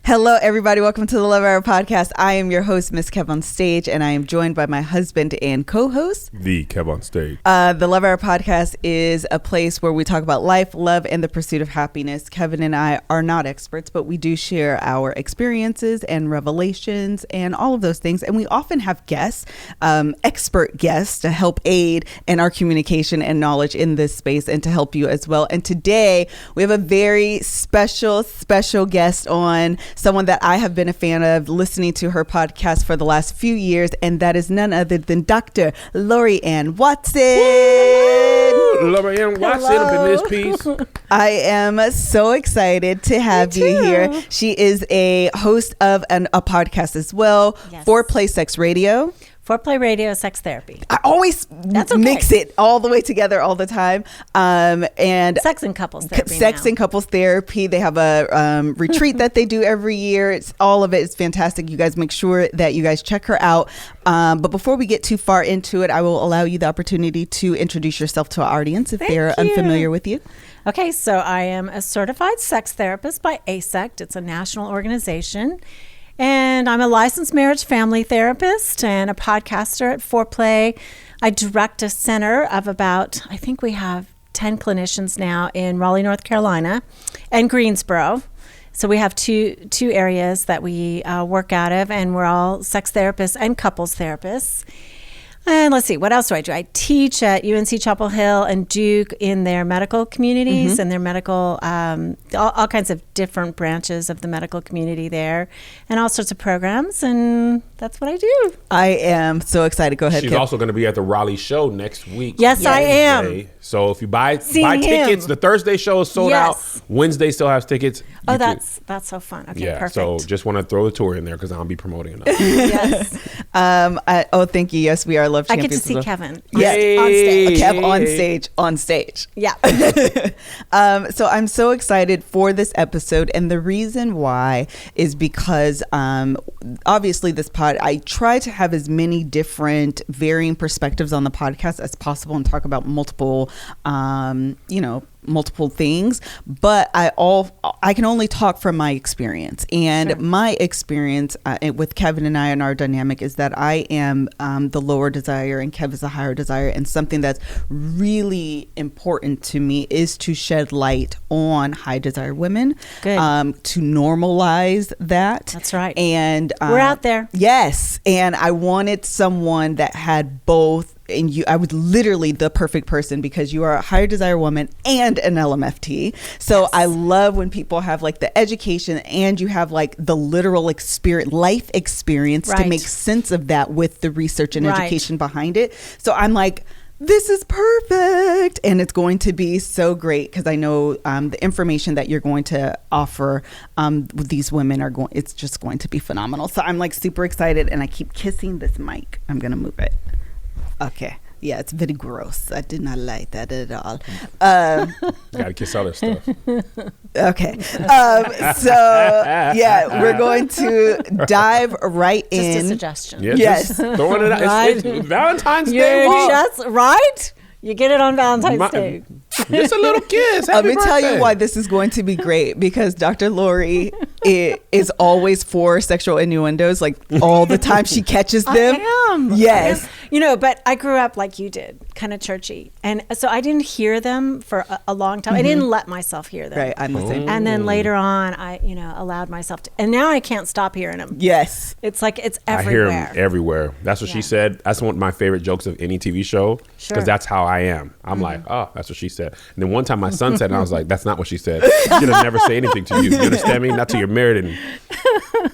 Hello, everybody. Welcome to the Love Hour podcast. I am your host, MrsKevOnStage, and I am joined by my husband and co-host, The Kev on Stage. The Love Hour podcast is a place where we talk about life, love, and the pursuit of happiness. Kevin and I are not experts, but we do share our experiences and revelations and all of those things. And we often have guests, expert guests, to help aid in our communication and knowledge in this space and to help you as well. And today we have a very special guest on, someone that I have been a fan of, listening to her podcast for the last few years, and that is none other than Dr. Laurie Ann Watson. Laurie Ann Watson up in this piece. I am so excited to have you here. She is a host of a podcast as well, yes. Foreplay Sex Radio. Foreplay Radio, sex therapy. I always mix it all the way together all the time. And sex and couples therapy. And couples therapy. They have a retreat that they do every year. It's all of it. It's fantastic. You guys make sure that you guys check her out. But before we get too far into it, I will allow you the opportunity to introduce yourself to our audience if they're unfamiliar with you. Okay, so I am a certified sex therapist by ASECT. It's a national organization. And I'm a licensed marriage family therapist and a podcaster at Foreplay. I direct a center of about, I think we have 10 clinicians now in Raleigh, North Carolina, and Greensboro. So we have two areas that we work out of, and we're all sex therapists and couples therapists. And let's see, what else do? I teach at UNC Chapel Hill and Duke in their medical communities and their medical, all kinds of different branches of the medical community there, and all sorts of programs. And that's what I do. I am so excited. Go ahead, She's Kev. also going to be at the Raleigh show next week. Yes, I am. So if you buy tickets, the Thursday show is sold out. Wednesday still has tickets. Oh, that's so fun. Okay, perfect. So just want to throw the tour in there because I'll be promoting it. Yes. Thank you. Yes, we are Love I Champions. get to see Kevin. Yes, on stage. Kev on stage. Yeah. So I'm so excited for this episode, and the reason why is because obviously this I try to have as many different varying perspectives on the podcast as possible and talk about multiple multiple things, but I can only talk from my experience, and my experience with Kevin and I and our dynamic is that I am the lower desire and Kev is the higher desire, and something that's really important to me is to shed light on high desire women. Good. To normalize that. That's right. And we're out there. Yes, and I wanted someone that had both. And I was literally the perfect person because you are a higher desire woman and an LMFT. So yes. I love when people have like the education and you have like the literal life experience to make sense of that with the research and education behind it. So I'm like, this is perfect. And it's going to be so great because I know the information that you're going to offer with these women it's just going to be phenomenal. So I'm like super excited, and I keep kissing this mic. I'm going to move it. Okay. Yeah, it's very gross. I did not like that at all. Gotta kiss other stuff. Okay. We're going to dive right in. Just a suggestion. Yeah, yes. Just throwing it out. It's Valentine's Day. Right? You get it on Valentine's Day. Just a little kiss. Let me tell you why this is going to be great, because Dr. Laurie is always for sexual innuendos, like all the time. She catches them. I am. Yes. But I grew up like you did, kind of churchy. And so I didn't hear them for a long time. I didn't let myself hear them. Right, I'm the same. And then later on, I, allowed myself to. And now I can't stop hearing them. Yes. It's like it's everywhere. I hear them everywhere. That's what she said. That's one of my favorite jokes of any TV show. Because that's how I am. I'm like, oh, that's what she said. And then one time my son said, and I was like, that's not what she said. She should have never say anything to you. You understand me? Not till you're married. And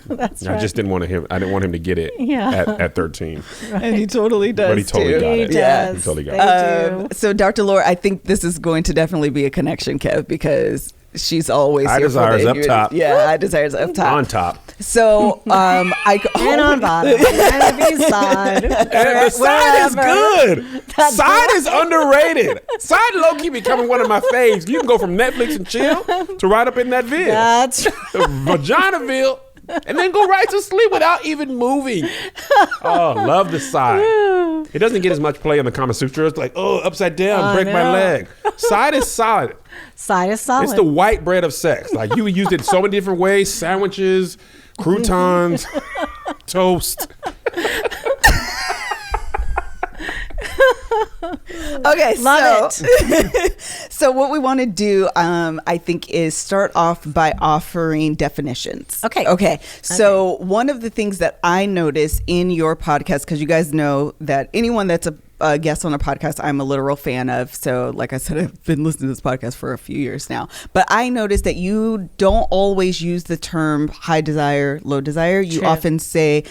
that's I just didn't want him to get it at 13. Right. And he totally does. But he totally got it. Yeah. He totally got it. So Dr. Laurie, I think this is going to definitely be a connection, Kev, because she's always I here desire is up top. Yeah, I desire is up top. On top. So and on bottom. And the side. The side is good. Side is underrated. Side low-key becoming one of my faves. You can go from Netflix and chill to right up in that vid. That's Vaginaville. And then go right to sleep without even moving. Oh, love the side. It doesn't get as much play in the Kama Sutra. It's like, oh, upside down, break my leg. Side is solid. Side is solid. It's the white bread of sex. Like, you used it so many different ways: sandwiches, croutons, toast. Okay, Love it. So what we want to do, I think, is start off by offering definitions. Okay. So one of the things that I notice in your podcast, because you guys know that anyone that's a guest on a podcast, I'm a literal fan of. So like I said, I've been listening to this podcast for a few years now. But I noticed that you don't always use the term high desire, low desire. You True. often say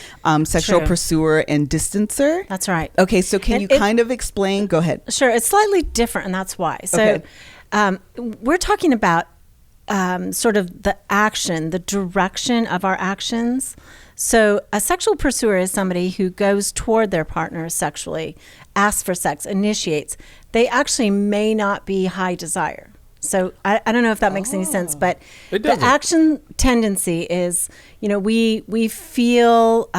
sexual True. pursuer and distancer. That's right. Okay, so can you kind of explain? Go ahead. Sure. It's slightly different, and that's why. So we're talking about sort of the action, the direction of our actions. So a sexual pursuer is somebody who goes toward their partner sexually, asks for sex, initiates. They actually may not be high desire. So I don't know if that makes any sense, but the action tendency is, we feel,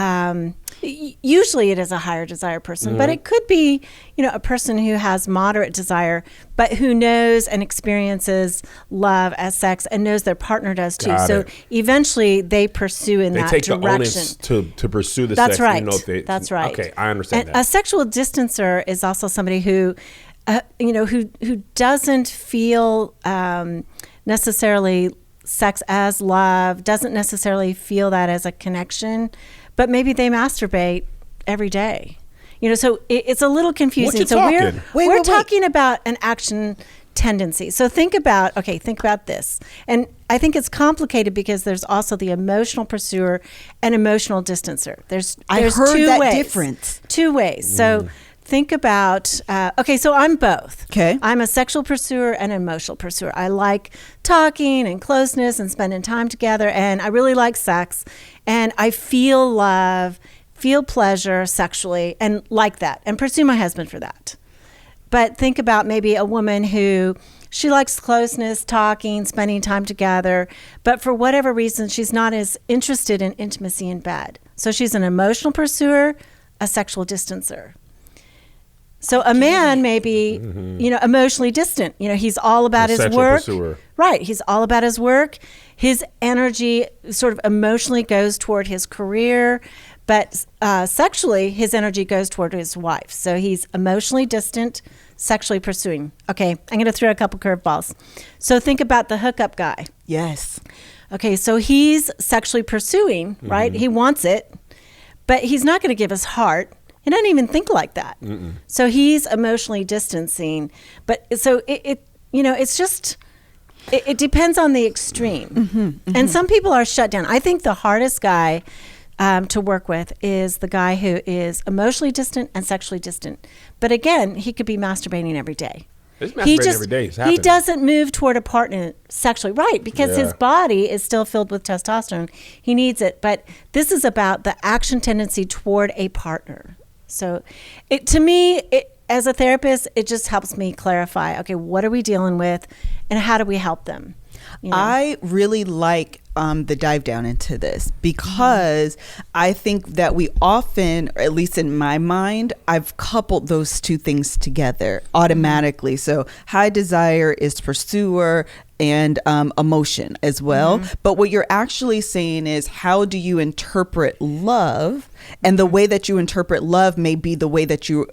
usually it is a higher desire person, but it could be, a person who has moderate desire, but who knows and experiences love as sex and knows their partner does too. So eventually they pursue in that direction. They take the onus to pursue the That's sex. Right. That's right. Okay, I understand and that. A sexual distancer is also somebody who who doesn't feel necessarily sex as love, doesn't necessarily feel that as a connection, but maybe they masturbate every day. So it's a little confusing. What you talking? We're talking about an action tendency. So think about this. And I think it's complicated because there's also the emotional pursuer and emotional distancer. There's heard two that ways. difference. Two ways. So think about, so I'm both. Okay. I'm a sexual pursuer and an emotional pursuer. I like talking and closeness and spending time together, and I really like sex, and I feel love, feel pleasure sexually, and like that, and pursue my husband for that. But think about maybe a woman who she likes closeness, talking, spending time together, but for whatever reason, she's not as interested in intimacy in bed. So she's an emotional pursuer, a sexual distancer. So a man may be, emotionally distant. He's all about his work. Pursuer. Right. He's all about his work. His energy sort of emotionally goes toward his career, but sexually, his energy goes toward his wife. So he's emotionally distant, sexually pursuing. Okay, I'm going to throw a couple curveballs. So think about the hookup guy. Yes. Okay, so he's sexually pursuing, right? He wants it, but he's not going to give his heart. He doesn't even think like that. So he's emotionally distancing. But so it's just, it depends on the extreme. And some people are shut down. I think the hardest guy to work with is the guy who is emotionally distant and sexually distant. But again, he could be masturbating every day. Every day. He doesn't move toward a partner sexually, right? Because his body is still filled with testosterone. He needs it. But this is about the action tendency toward a partner. So to me, as a therapist, it just helps me clarify, okay, what are we dealing with and how do we help them? I really like the dive down into this because I think that we often, or at least in my mind, I've coupled those two things together automatically. So high desire is pursuer and emotion as well. But what you're actually saying is, how do you interpret love? And the way that you interpret love may be the way that you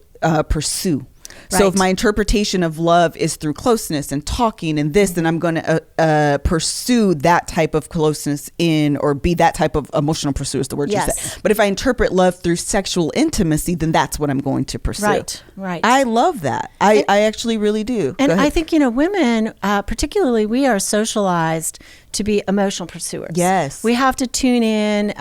pursue. So if my interpretation of love is through closeness and talking and this, then I'm going to pursue that type of closeness or be that type of emotional pursuit is the word you said. But if I interpret love through sexual intimacy, then that's what I'm going to pursue. Right. I love that. I actually really do. And I think, women, particularly, we are socialized to be emotional pursuers. Yes. We have to tune in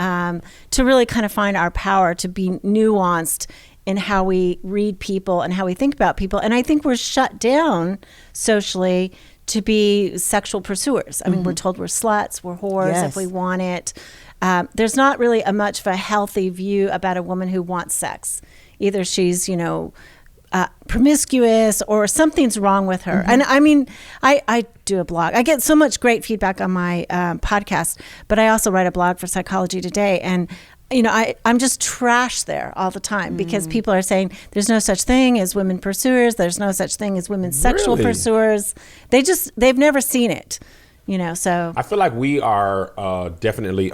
to really kind of find our power, to be nuanced in how we read people and how we think about people. And I think we're shut down socially to be sexual pursuers. I mean, we're told we're sluts, we're whores if we want it. There's not really much of a healthy view about a woman who wants sex. Either she's, promiscuous or something's wrong with her. And I mean, I do a blog. I get so much great feedback on my podcast, but I also write a blog for Psychology Today. And, you know, I'm just trash there all the time because people are saying there's no such thing as women pursuers. There's no such thing as women sexual pursuers. They've never seen it, you know, so. I feel like we are definitely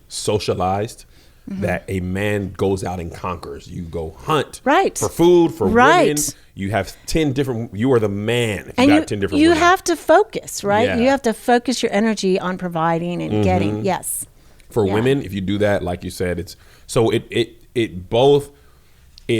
socialized. That a man goes out and conquers. You go hunt for food, for women. You have 10 different, you are the man if you got 10 different women. You have to focus, right? Yeah. You have to focus your energy on providing and getting, yes. For women, if you do that, like you said, it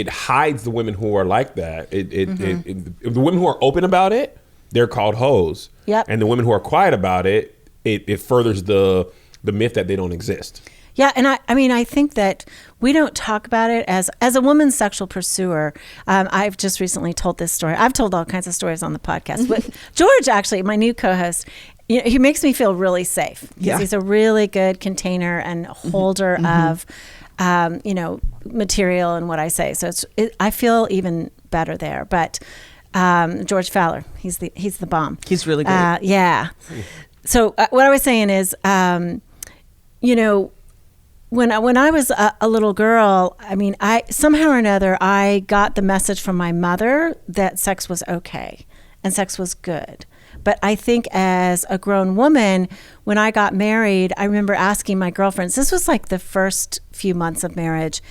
hides the women who are like that. The women who are open about it, they're called hoes. Yep. And the women who are quiet about it, it furthers the myth that they don't exist. Yeah, and I mean, I think that we don't talk about it as a woman's sexual pursuer. I've just recently told this story. I've told all kinds of stories on the podcast. But George, actually, my new co-host, you know, he makes me feel really safe. Yeah. He's a really good container and holder of, you know, material and what I say. So I feel even better there. But George Fowler, he's the bomb. He's really great. Yeah. So what I was saying is, you know, when I was a little girl, I mean, I somehow or another, I got the message from my mother that sex was okay and sex was good. But I think as a grown woman, when I got married, I remember asking my girlfriends, this was like the first few months of marriage,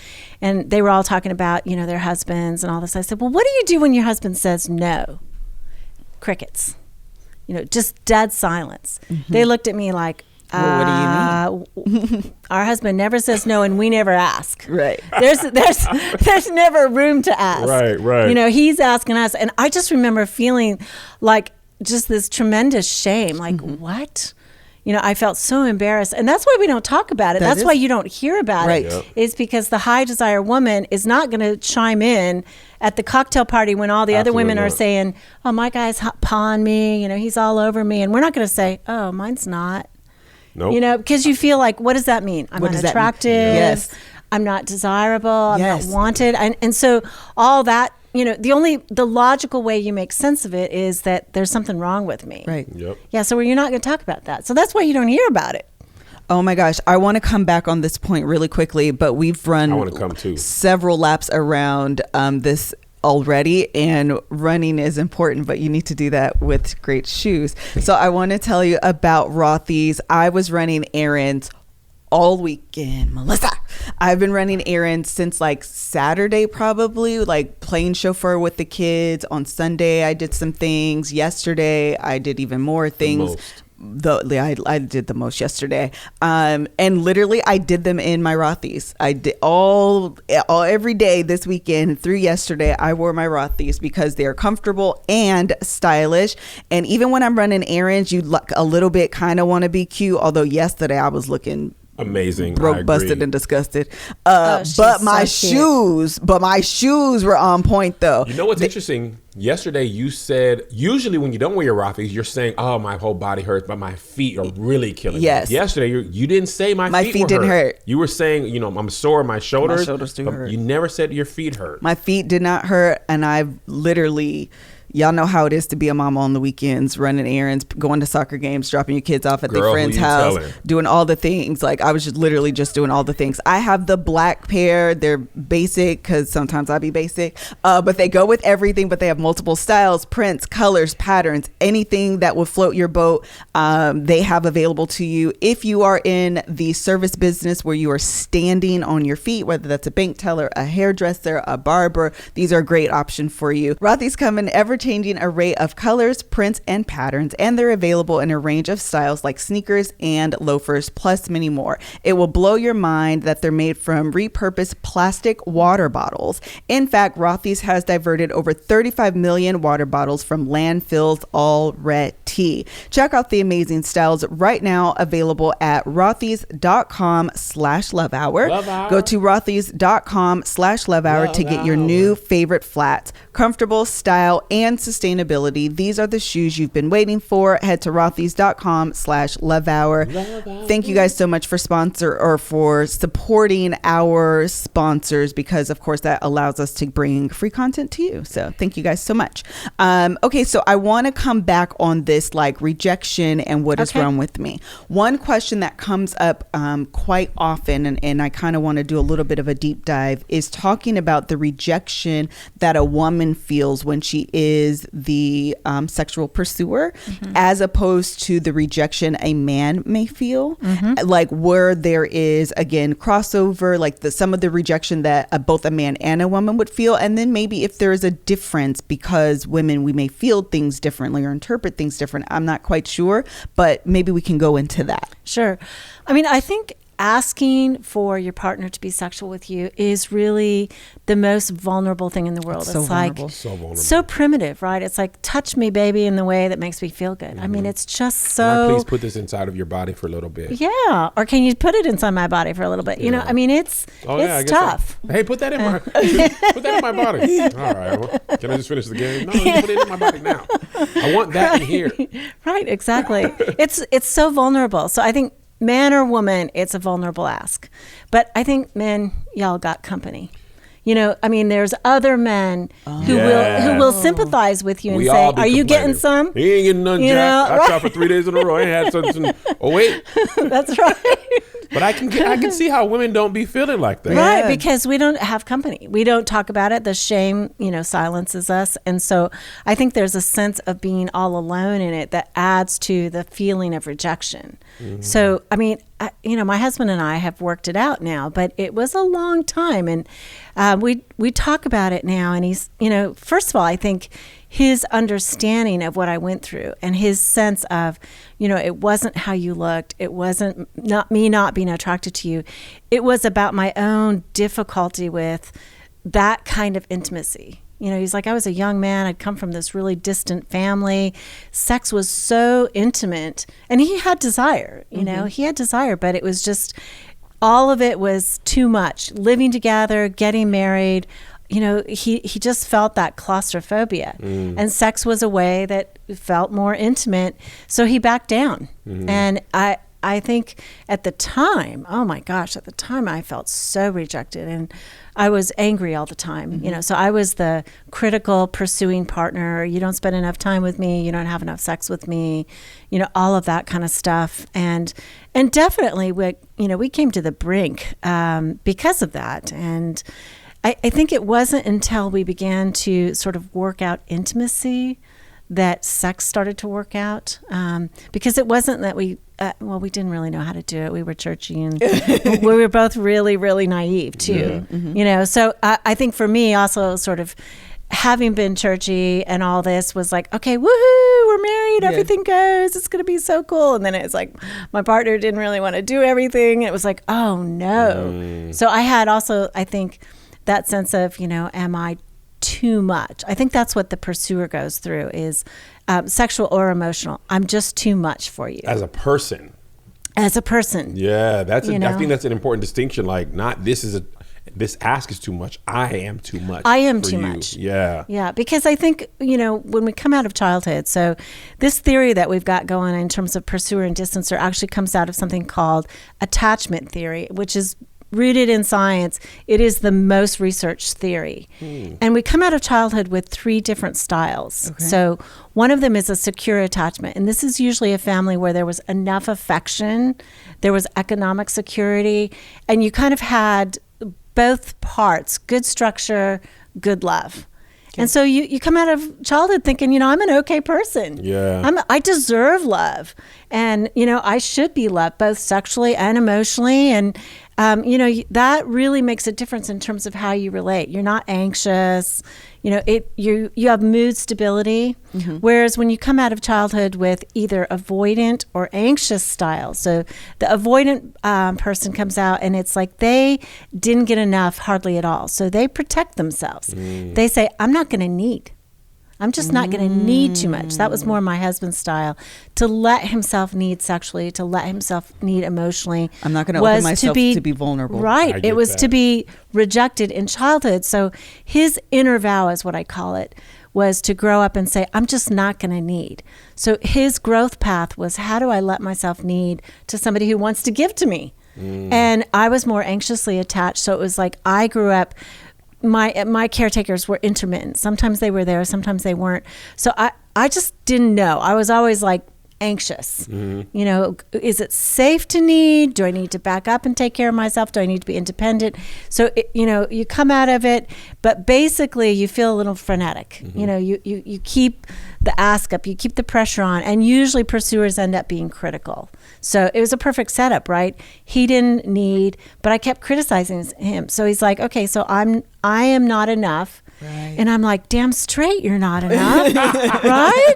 and they were all talking about, you know, their husbands and all this. I said, well, what do you do when your husband says no? Crickets. You know, just dead silence. They looked at me like, well, what do you mean? Our husband never says no, and we never ask. Right. There's never room to ask. Right. You know, he's asking us, and I just remember feeling like just this tremendous shame. Like, what? You know, I felt so embarrassed, and that's why we don't talk about it. That's why you don't hear about it. Yep. Is because the high desire woman is not going to chime in at the cocktail party when all the other women are saying, "Oh, my guy's pawing me. You know, he's all over me," and we're not going to say, "Oh, mine's not." Nope. You know, because you feel like, what does that mean? I'm unattractive. Yes. I'm not desirable. I'm not wanted. And so all that, you know, the logical way you make sense of it is that there's something wrong with me. Right. Yep. Yeah. So you're not going to talk about that. So that's why you don't hear about it. Oh my gosh. I want to come back on this point really quickly, but we've run I want to come too. several laps around this already, and running is important, but you need to do that with great shoes. So I want to tell you about Rothy's. I was running errands all weekend, Melissa. I've been running errands since like Saturday, probably, like playing chauffeur with the kids. On Sunday, I did some things. Yesterday, I did even more things. I did the most yesterday, and literally I did them in my Rothy's. I did all every day this weekend through yesterday. I wore my Rothy's because they're comfortable and stylish. And even when I'm running errands, you look a little bit kind of want to be cute. Although yesterday I was looking amazing, broke, busted, and disgusted. But my shoes were on point though. You know what's interesting? Yesterday you said, usually when you don't wear your Rothy's, you're saying, oh, my whole body hurts, but my feet are really killing me. Yesterday you didn't say my feet didn't hurt. You were saying, you know, I'm sore in my shoulders. My shoulders do hurt. You never said your feet hurt. My feet did not hurt, and I've literally... Y'all know how it is to be a mama on the weekends, running errands, going to soccer games, dropping your kids off at their friend's house, doing all the things. Like I was just literally just doing all the things. I have the black pair. They're basic because sometimes I be basic, but they go with everything. But they have multiple styles, prints, colors, patterns, anything that will float your boat. They have available to you. If you are in the service business where you are standing on your feet, whether that's a bank teller, a hairdresser, a barber, these are a great option for you. Rothy's come in ever-changing array of colors, prints, and patterns, and they're available in a range of styles like sneakers and loafers, plus many more. It will blow your mind that they're made from repurposed plastic water bottles. In fact, Rothy's has diverted over 35 million water bottles from landfills already. Check out the amazing styles right now, available at rothys.com/lovehour. Go to rothys.com/lovehour to get your new favorite flats, comfortable style, and and sustainability. These are the shoes you've been waiting for. Head to rothys.com/lovehour. Thank you guys so much for supporting our sponsors, because of course that allows us to bring free content to you. So thank you guys so much. Okay, so I want to come back on this like rejection and what is wrong with me. One question that comes up quite often, and I kind of want to do a little bit of a deep dive, is talking about the rejection that a woman feels when she is the sexual pursuer, as opposed to the rejection a man may feel, like where there is, again, crossover, like some of the rejection that both a man and a woman would feel. And then maybe if there is a difference, because women, we may feel things differently or interpret things different. I'm not quite sure, but maybe we can go into that. Sure. I mean, I think asking for your partner to be sexual with you is really the most vulnerable thing in the world. It's vulnerable. So primitive, right? It's like, touch me, baby, in the way that makes me feel good. I mean, it's just so... Can I please put this inside of your body for a little bit? Yeah. Or can you put it inside my body for a little bit? You know, I mean, it's tough. Hey, put that in my body. All right. Well, can I just finish the game? No, you put it in my body now. I want that in here. Right, exactly. It's so vulnerable. So I think man or woman, it's a vulnerable ask. But I think men, y'all got company. You know, I mean, there's other men who will sympathize with you and say, "Are you getting some?" He ain't getting none, Jack. I shot for 3 days in a row. I ain't had something. Oh wait, that's right. But I can see how women don't be feeling like that, right? Because we don't have company. We don't talk about it. The shame, silences us, and so I think there's a sense of being all alone in it that adds to the feeling of rejection. So, I mean, my husband and I have worked it out now, but it was a long time, and we talk about it now. And he's, first of all, I think his understanding of what I went through and his sense of, it wasn't how you looked. It wasn't not being attracted to you. It was about my own difficulty with that kind of intimacy. He's like, I was a young man. I'd come from this really distant family. Sex was so intimate. And he had desire, he had desire, but it was just, all of it was too much. Living together, getting married, he just felt that claustrophobia. And sex was a way that felt more intimate. So he backed down. And I think at the time, I felt so rejected, and I was angry all the time. So I was the critical pursuing partner. You don't spend enough time with me. You don't have enough sex with me. All of that kind of stuff. And definitely we came to the brink because of that. And I think it wasn't until we began to sort of work out intimacy that sex started to work out, because it wasn't that we didn't really know how to do it. We were churchy, and we were both really, really naive too. So I think for me also, sort of having been churchy and all this was like, okay, woohoo, we're married, everything goes, it's gonna be so cool. And then it's like my partner didn't really want to do everything. It was like, oh no. So I had also, I think, that sense of, am I too much? I think that's what the pursuer goes through, is sexual or emotional. I'm just too much for you. As a person. Yeah, I think that's an important distinction. Like, not this ask is too much. I am too much. I am too much. Yeah. Yeah, because I think, when we come out of childhood, so this theory that we've got going in terms of pursuer and distancer actually comes out of something called attachment theory, which is rooted in science. It is the most researched theory. And we come out of childhood with 3 different styles. So one of them is a secure attachment. And this is usually a family where there was enough affection, there was economic security, and you kind of had both parts, good structure, good love. And so you come out of childhood thinking, I'm an okay person. Yeah. I deserve love. And, I should be loved both sexually and emotionally. And, that really makes a difference in terms of how you relate. You're not anxious. You have mood stability. Whereas when you come out of childhood with either avoidant or anxious styles, so the avoidant person comes out and it's like they didn't get enough hardly at all. So they protect themselves. They say, I'm not going to need. I'm just not going to need too much. That was more my husband's style, to let himself need sexually, to let himself need emotionally. I'm not going to open myself to be vulnerable. Right. It was to be rejected in childhood. So his inner vow is what I call it, was to grow up and say, I'm just not going to need. So his growth path was, how do I let myself need to somebody who wants to give to me? And I was more anxiously attached. So it was like I grew up, my caretakers were intermittent. Sometimes they were there, sometimes they weren't. So I just didn't know. I was always like anxious. You know, is it safe to need? Do I need to back up and take care of myself? Do I need to be independent? So, you know, you come out of it, but basically you feel a little frenetic. You know, you keep the ask up, you keep the pressure on, and usually pursuers end up being critical. So it was a perfect setup, right? He didn't need, but I kept criticizing him. So he's like, okay, so I am not enough. Right. And I'm like, damn straight, you're not enough. Right?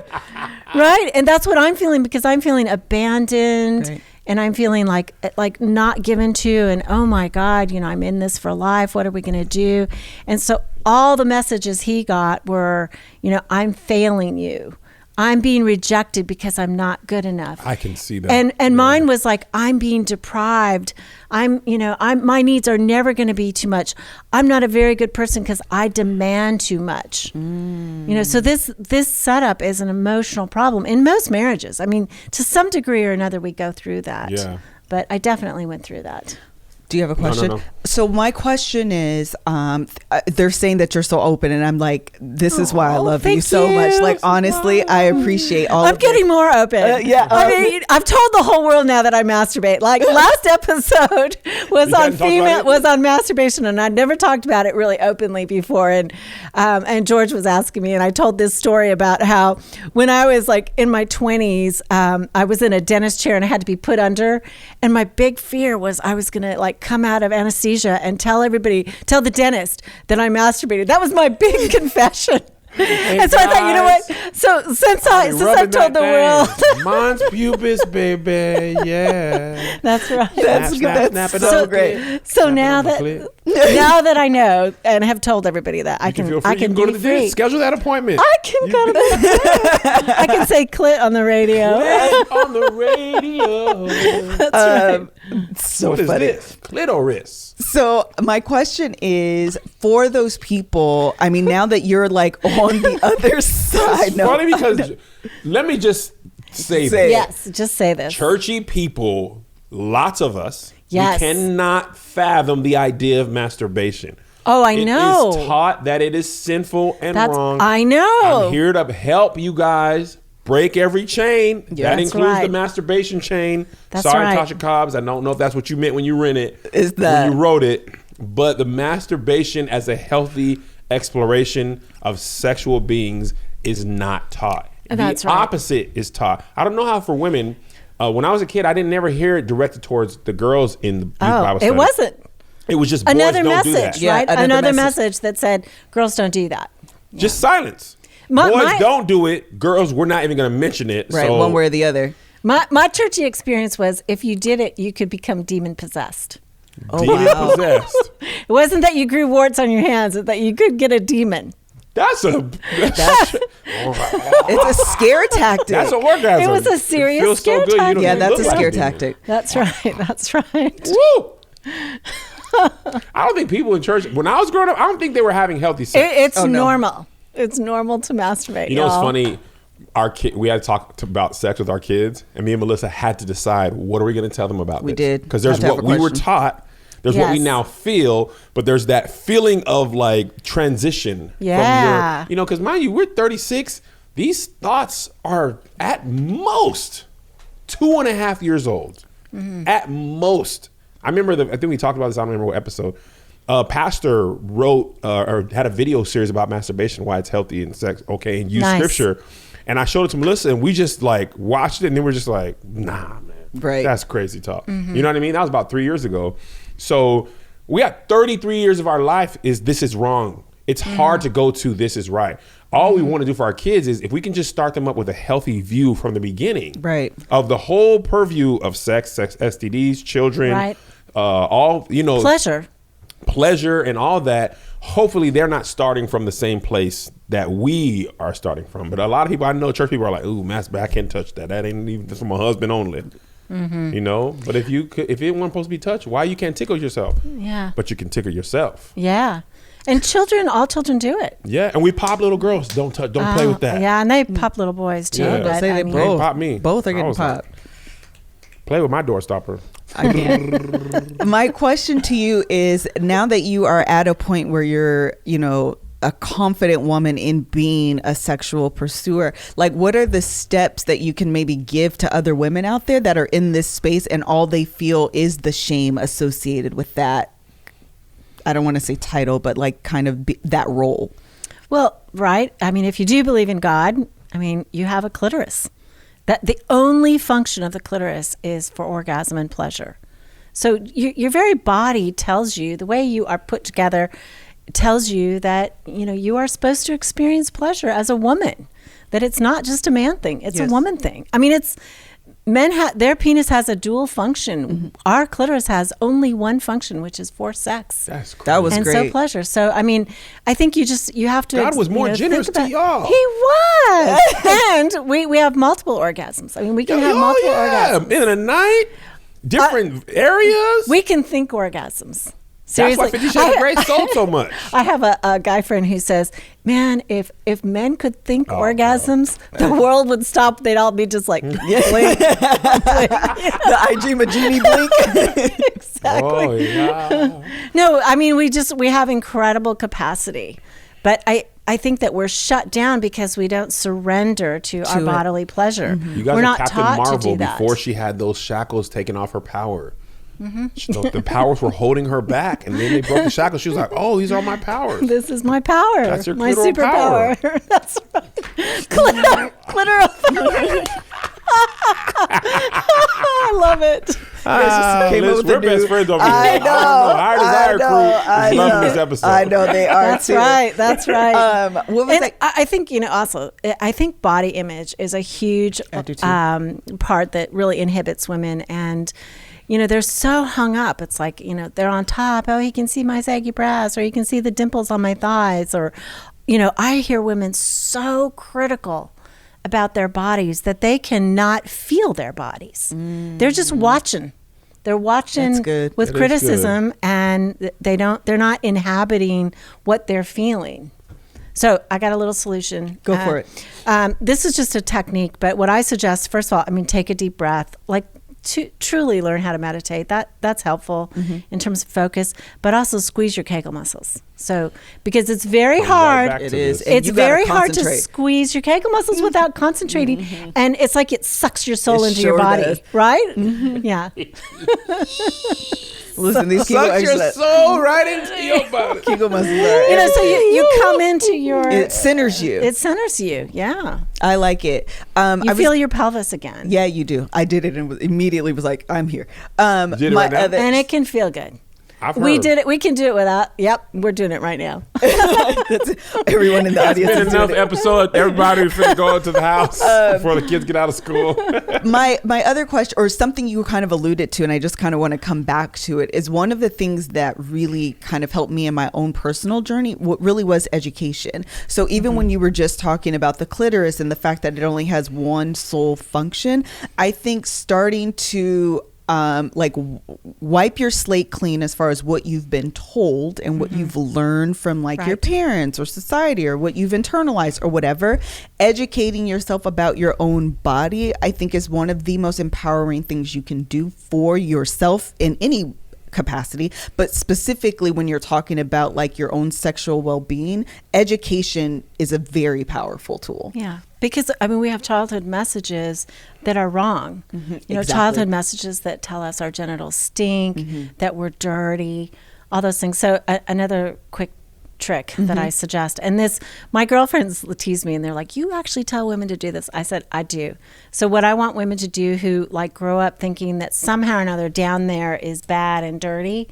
Right. And that's what I'm feeling, because I'm feeling abandoned. Right. And I'm feeling like not given to, and oh my God, you know, I'm in this for life. What are we going to do? And so all the messages he got were, you know, I'm failing you. I'm being rejected because I'm not good enough. I can see that. And mine was like, I'm being deprived. My needs are never going to be too much. I'm not a very good person because I demand too much. You know, so this setup is an emotional problem in most marriages. I mean, to some degree or another, we go through that. Yeah. But I definitely went through that. Do you have a question? No. So my question is, they're saying that you're so open, and I'm like, this is why I love you so much. Like, honestly, I appreciate all I'm getting more open. I mean, I've told the whole world now that I masturbate. Like, last episode was on masturbation, and I'd never talked about it really openly before. And George was asking me, and I told this story about how when I was like in my 20s, I was in a dentist chair and I had to be put under, and my big fear was I was gonna like come out of anesthesia and tell the dentist that I masturbated. That was my big confession. Hey, and so I thought, you know what? So since I've told the world, mine's pubis, baby, yeah. That's right. That's so great. So now that I know and have told everybody that, I can go to the dentist. Schedule that appointment. I can go to the I can say clit on the radio. Clit on the radio. That's right. So what funny. is this? Clitoris. So my question is, for those people, I mean, now that you're like on the other side. It's funny because let me just say this. Yes, just say this. Churchy people, lots of us, yes, we cannot fathom the idea of masturbation. Oh, I know. It is taught that it is sinful and wrong. I know. I'm here to help you guys break every chain. Yeah, that includes the masturbation chain. That's Sorry, right. Tasha Cobbs. I don't know if that's what you meant when you read it. Is that when you wrote it? But the masturbation as a healthy exploration of sexual beings is not taught. That's the right. opposite is taught. I don't know how for women. When I was a kid, I didn't never hear it directed towards the girls in the youth Bible study. It wasn't. It was just boys Another don't do that. message, right? Yeah, another message that said, girls don't do that. Just silence. Boys don't do it. Girls, we're not even going to mention it. Right, so. one way or the other. My churchy experience was, if you did it, you could become demon possessed. Oh, demon wow. possessed. It wasn't that you grew warts on your hands, it's that you could get a demon. That's It's a scare tactic. That's a orgasm. It was a serious It feels scare so good. You tactic. don't Yeah, even that's look a like scare demon. tactic. That's right. That's right. Woo! I don't think people in church, when I was growing up, I don't think they were having healthy sex. It's normal. It's normal to masturbate. You know what's funny? We had to talk about sex with our kids, and me and Melissa had to decide, what are we going to tell them about We this? did. Because there's Had to have what a we were question. taught, there's what we Yes. now feel, but there's that feeling of like transition. Yeah. From your, because mind you, we're 36. These thoughts are at most 2.5 years old. Mm-hmm. At most. I remember, I think we talked about this, I don't remember what episode. Pastor wrote or had a video series about masturbation, why it's healthy and sex, okay, and used scripture. And I showed it to Melissa, and we just like watched it, and then we're just like, nah, man. Right. That's crazy talk. Mm-hmm. You know what I mean? That was about 3 years ago. So we got 33 years of our life is this is wrong. It's hard to go to this is right. All we want to do for our kids is if we can just start them up with a healthy view from the beginning, Right. of the whole purview of sex, STDs, children, Right. all, pleasure and all that. Hopefully they're not starting from the same place that we are starting from. But a lot of people, I know church people are like, ooh, masturbate, I can't touch that. That ain't even for my husband only. Mm-hmm. You know, but if it wasn't supposed to be touched, why you can't tickle yourself? Yeah. But you can tickle yourself. Yeah. And all children do it. Yeah, and we pop little girls. Don't play with that. Yeah, and they pop little boys too. Yeah. But, They both pop me. Both are I getting was like, popped. play with my door stopper. I can't. My question to you is, now that you are at a point where you're, a confident woman in being a sexual pursuer, like, what are the steps that you can maybe give to other women out there that are in this space and all they feel is the shame associated with that? I don't want to say title, but like kind of that role. Well, right. I mean, if you do believe in God, I mean, you have a clitoris. That the only function of the clitoris is for orgasm and pleasure. So your very body tells you, the way you are put together tells you that, you are supposed to experience pleasure as a woman, that it's not just a man thing, it's a woman thing. I mean, their penis has a dual function. Mm-hmm. Our clitoris has only one function, which is for sex. That's crazy. That was great. And so pleasure. So, I mean, I think you have to. God was more generous to y'all. He was. And we have multiple orgasms. I mean, we can have multiple orgasms. In a night, different areas. We can think orgasms. Seriously. That's why 50 Shades of Grey sold so much. I have a guy friend who says, man, if men could think orgasms, the world would stop. They'd all be just like, blink, blink. The IG Magini blink. Exactly. Oh, yeah. No, I mean, we have incredible capacity. But I think that we're shut down because we don't surrender to our bodily pleasure. Mm-hmm. You guys we're are not Captain taught Marvel to do that. before she had those shackles taken off her power. Mm-hmm. The powers were holding her back, and then they broke the shackles. She was like, "Oh, these are my powers. This is my power. That's your my superpower." That's right. Clitoral. I love it. We're best friends over here. I know. Our Desire crew is loving this episode. I know they are. That's too. right. That's right. What was that? I think also I think body image is a huge part that really inhibits women, and they're so hung up. It's like, they're on top. Oh, he can see my saggy breasts, or he can see the dimples on my thighs, or I hear women so critical about their bodies that they cannot feel their bodies. They're just watching. They're watching with criticism, and they're not inhabiting what they're feeling. So I got a little solution. Go for it. This is just a technique, but what I suggest, first of all, take a deep breath, like to truly learn how to meditate. That's helpful in terms of focus, but also squeeze your Kegel muscles. So, because it's very hard. It is. It's very hard to squeeze your Kegel muscles without concentrating. Mm-hmm. And it's like it sucks your soul into your body. Does. Right? Mm-hmm. Yeah. Listen, these Kegel sucks your soul right into your body. Kegel muscles are so you come into your... It centers you. It centers you, yeah. I like it. You feel your pelvis again. Yeah, you do. I did it and immediately was like, I'm here. Did it right now? And it can feel good. We did it. We can do it without. Yep, we're doing it right now. Everyone in the audience. It's been enough episode. Everybody finna go into the house before the kids get out of school. My other question, or something you kind of alluded to, and I just kind of want to come back to it, is one of the things that really kind of helped me in my own personal journey. What really was education. So even when you were just talking about the clitoris and the fact that it only has one sole function, I think starting to wipe your slate clean as far as what you've been told and what you've learned from your parents or society or what you've internalized or whatever. Educating yourself about your own body, I think, is one of the most empowering things you can do for yourself in any capacity, but specifically when you're talking about your own sexual well-being, education is a very powerful tool. Yeah. Because, we have childhood messages that are wrong. Exactly. Childhood messages that tell us our genitals stink, that we're dirty, all those things. So another quick trick that I suggest, and this, my girlfriends tease me and they're like, you actually tell women to do this. I said, I do. So what I want women to do who grow up thinking that somehow or another down there is bad and dirty,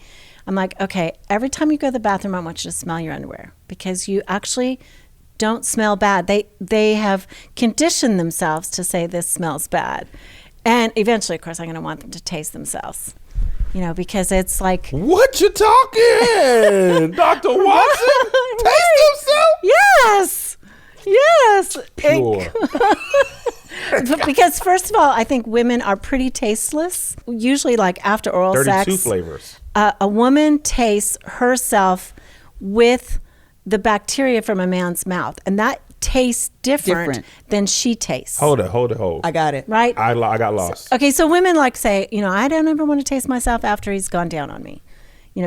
I'm like, okay, every time you go to the bathroom, I want you to smell your underwear, because you actually don't smell bad. They have conditioned themselves to say this smells bad. And eventually, of course, I'm going to want them to taste themselves. Because it's like... What you talking? Dr. Watson? Taste himself? Yes. Pure. Because first of all, I think women are pretty tasteless. Usually after oral 32 sex. flavors. A woman tastes herself with the bacteria from a man's mouth, and that tastes different than she tastes. Hold it. I got it. Right? I got lost. Okay, so women like say, I don't ever want to taste myself after he's gone down on me.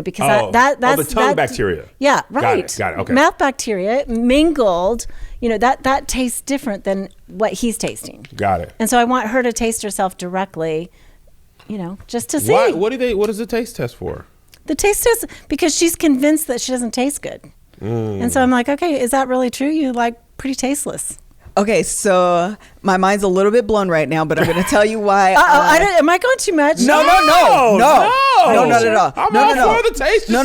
Because that's the tongue bacteria. Yeah, right. Got it. Okay. Mouth bacteria mingled, that tastes different than what he's tasting. Got it. And so I want her to taste herself directly, just to see. What does the taste test for? The taste test, because she's convinced that she doesn't taste good. And so I'm like, okay, is that really true? You like pretty tasteless. Okay, so my mind's a little bit blown right now, but I'm going to tell you why. Am I going too much? No, not at all. I'm all for the taste. No.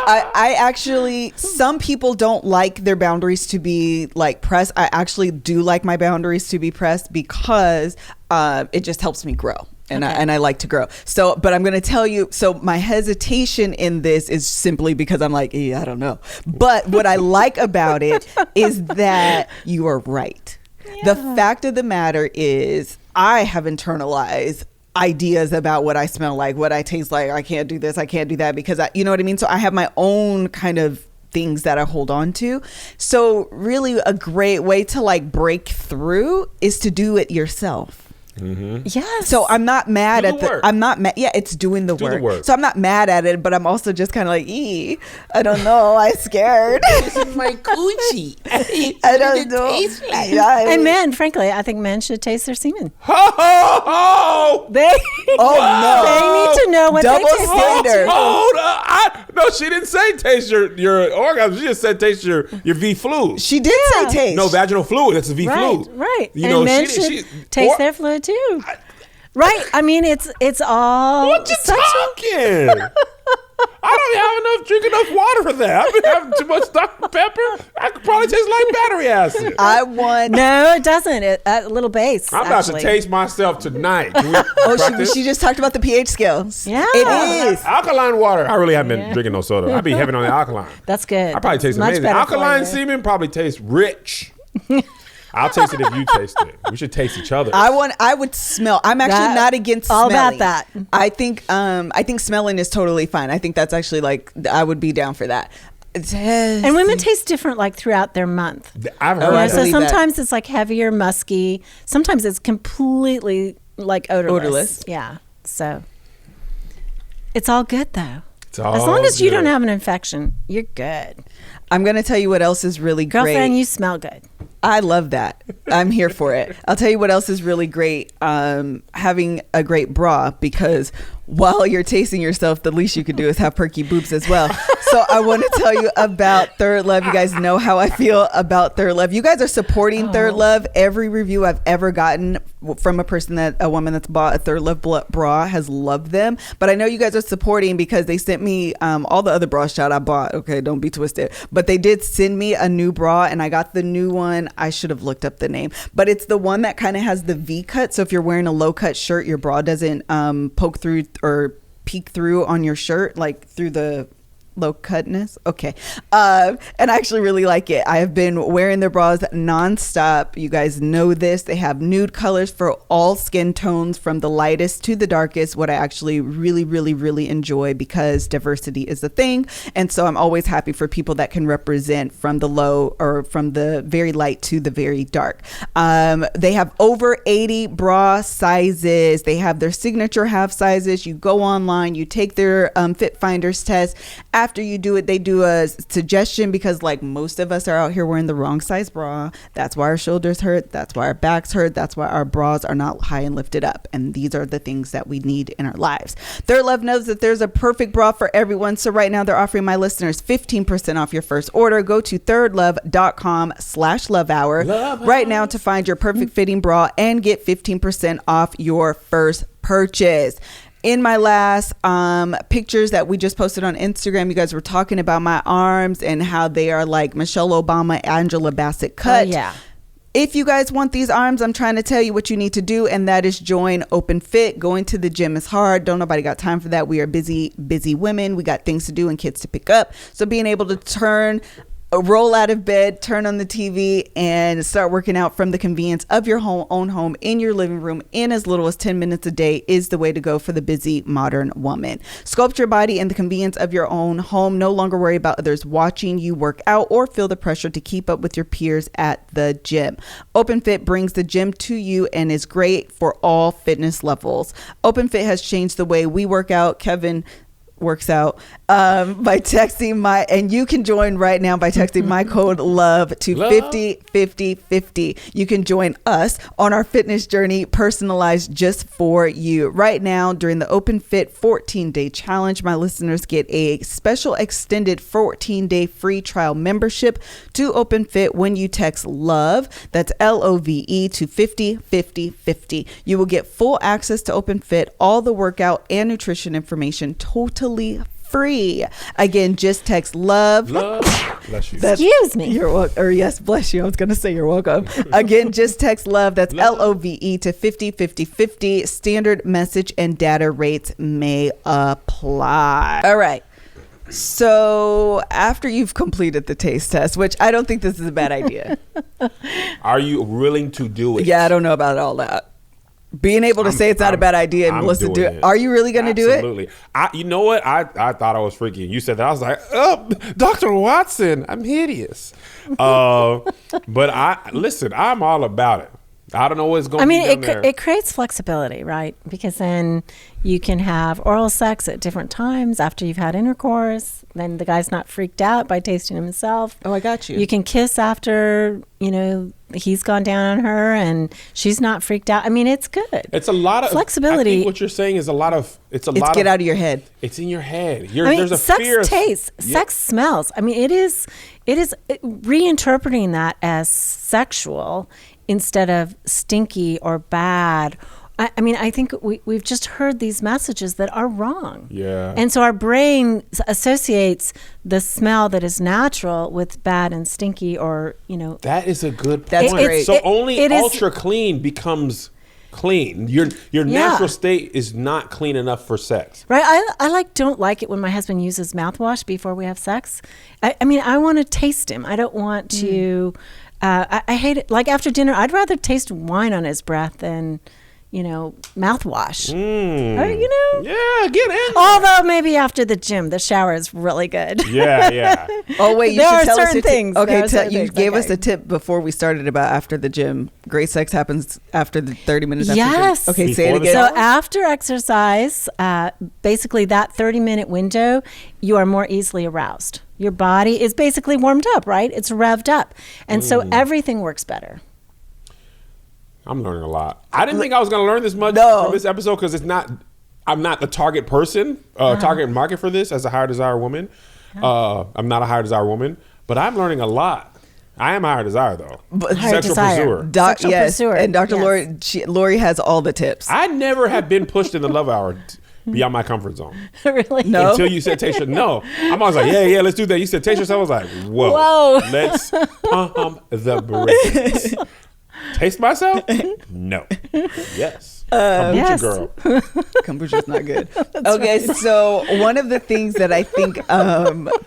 I actually, some people don't like their boundaries to be like pressed. I actually do like my boundaries to be pressed because it just helps me grow. And I like to grow. So, but I'm going to tell you, so my hesitation in this is simply because I'm like, I don't know. But what I like about it is that you are right. Yeah. The fact of the matter is I have internalized ideas about what I smell like, what I taste like. I can't do this, I can't do that because you know what I mean? So I have my own kind of things that I hold on to. So really a great way to like break through is to do it yourself. Mm-hmm. Yes. So I'm not mad at work. I'm not mad. Yeah, it's doing the work. So I'm not mad at it, but I'm also just kind of like, I don't know. I'm scared. This is my coochie. I don't know. Yeah, and men, frankly, I think men should taste their semen. They need to know what double they taste standard. Hold up. No, she didn't say taste your orgasm. She just said taste your V fluid. She did say taste. No, vaginal fluid. That's a V fluid. Right. And men should taste their fluid too. Right. I mean, it's all. What you talking? I don't drink enough water for that. I've been having too much Dr. Pepper. I could probably taste like battery acid. No, it doesn't. A little base. I'm about to taste myself tonight. She just talked about the pH scales. Yeah. It is. Alkaline water. I really haven't been drinking no soda. I be heavy on the alkaline. That's good. I probably taste amazing. Alkaline semen probably tastes rich. I'll taste it if you taste it. We should taste each other. I would smell. I'm actually not against all smelling. about that. I think smelling is totally fine. I think that's actually like I would be down for that. And women taste different like throughout their month. I've heard that. So sometimes it's like heavier, musky. Sometimes it's completely like odorless. Yeah. So it's all good though. As long as you don't have an infection, you're good. I'm going to tell you what else is really great. Girlfriend, you smell good. I love that. I'm here for it. I'll tell you what else is really great. Having a great bra, because while you're tasting yourself, the least you could do is have perky boobs as well. So I want to tell you about ThirdLove. You guys know how I feel about ThirdLove. You guys are supporting ThirdLove. Every review I've ever gotten from a woman that's bought a ThirdLove bra has loved them. But I know you guys are supporting because they sent me all the other bras I bought. Okay, don't be twisted. But they did send me a new bra, and I got the new one. I should have looked up the name, but it's the one that kind of has the V cut. So if you're wearing a low cut shirt, your bra doesn't poke through or peek through on your shirt, like through the low cutness. Okay. And I actually really like it. I have been wearing their bras nonstop. You guys know this. They have nude colors for all skin tones from the lightest to the darkest, what I actually really, really, really enjoy because diversity is a thing. And so I'm always happy for people that can represent from the low or from the very light to the very dark. They have over 80 bra sizes. They have their signature half sizes. You go online, you take their Fit Finders test. After you do it, they do a suggestion because like most of us are out here wearing the wrong size bra. That's why our shoulders hurt. That's why our backs hurt. That's why our bras are not high and lifted up. And these are the things that we need in our lives. ThirdLove knows that there's a perfect bra for everyone. So right now they're offering my listeners 15% off your first order. Go to thirdlove.com/lovehour right now to find your perfect fitting bra and get 15% off your first purchase. In my last pictures that we just posted on Instagram, you guys were talking about my arms and how they are like Michelle Obama, Angela Bassett cut. Oh, yeah. If you guys want these arms, I'm trying to tell you what you need to do, and that is join OPENFIT. Going to the gym is hard. Don't nobody got time for that. We are busy women. We got things to do and kids to pick up. So being able to turn roll out of bed, turn on the TV, and start working out from the convenience of your own home in your living room in as little as 10 minutes a day is the way to go for the busy modern woman. Sculpt your body in the convenience of your own home. No longer worry about others watching you work out or feel the pressure to keep up with your peers at the gym. OpenFit brings the gym to you and is great for all fitness levels. OpenFit has changed the way we work out. Kevin works out by texting and you can join right now by texting my code LOVE to 505050. You can join us on our fitness journey personalized just for you. Right now during the OpenFit 14-day challenge, my listeners get a special extended 14-day free trial membership to OpenFit when you text LOVE, that's LOVE, to 505050. You will get full access to OpenFit, all the workout and nutrition information totally free. Again, just text love. Bless you. Excuse me. You're welcome. Or yes, bless you. I was going to say you're welcome. Again, just text love. That's LOVE to 505050. Standard message and data rates may apply. All right. So after you've completed the taste test, which I don't think this is a bad idea. Are you willing to do it? Yeah, I don't know about all that. Being able to say it's not a bad idea and Melissa do it. Are you really going to do it? Absolutely. You know what? I thought I was freaky. You said that. I was like, oh, Dr. Watson, I'm hideous. But I'm all about it. I don't know what's going to be done there. It creates flexibility, right? Because then you can have oral sex at different times after you've had intercourse. Then the guy's not freaked out by tasting himself. Oh, I got you. You can kiss after, he's gone down on her and she's not freaked out. I mean, it's good. It's a lot of flexibility. I think what you're saying is it's get out of your head. It's in your head. There's a fear. Sex tastes. Sex smells. I mean, it is reinterpreting that as sexual instead of stinky or bad. I think we've just heard these messages that are wrong. Yeah. And so our brain associates the smell that is natural with bad and stinky or, That is a good point. That's great. So only ultra clean becomes clean. Your natural state is not clean enough for sex. Right. I don't like it when my husband uses mouthwash before we have sex. I want to taste him. I don't want to... I hate it. Like after dinner, I'd rather taste wine on his breath than, mouthwash. Yeah, get in. Although maybe after the gym, the shower is really good. Yeah. Oh wait, you there should are tell us certain things. Okay, you gave us a tip before we started about after the gym. Great sex happens after the 30 minutes. Yes. After the gym. Okay, say it Before again. So after exercise, basically that 30-minute window, you are more easily aroused. Your body is basically warmed up, right? It's revved up. And so everything works better. I'm learning a lot. I didn't think I was going to learn this much from this episode because I'm not the target person, target market for this as a higher desire woman. I'm not a higher desire woman, but I'm learning a lot. I am a higher desire though. Sexual pursuer. Pursuer. And Dr. Laurie has all the tips. I never have been pushed in the love hour beyond my comfort zone. Really? No. Until you said, Tasha, no. I'm always like, yeah, let's do that. You said, Tasha, so I was like, whoa. Let's pump the brakes. Taste myself? No. Yes. Kombucha girl. Kombucha's not good. Okay, so one of the things that I think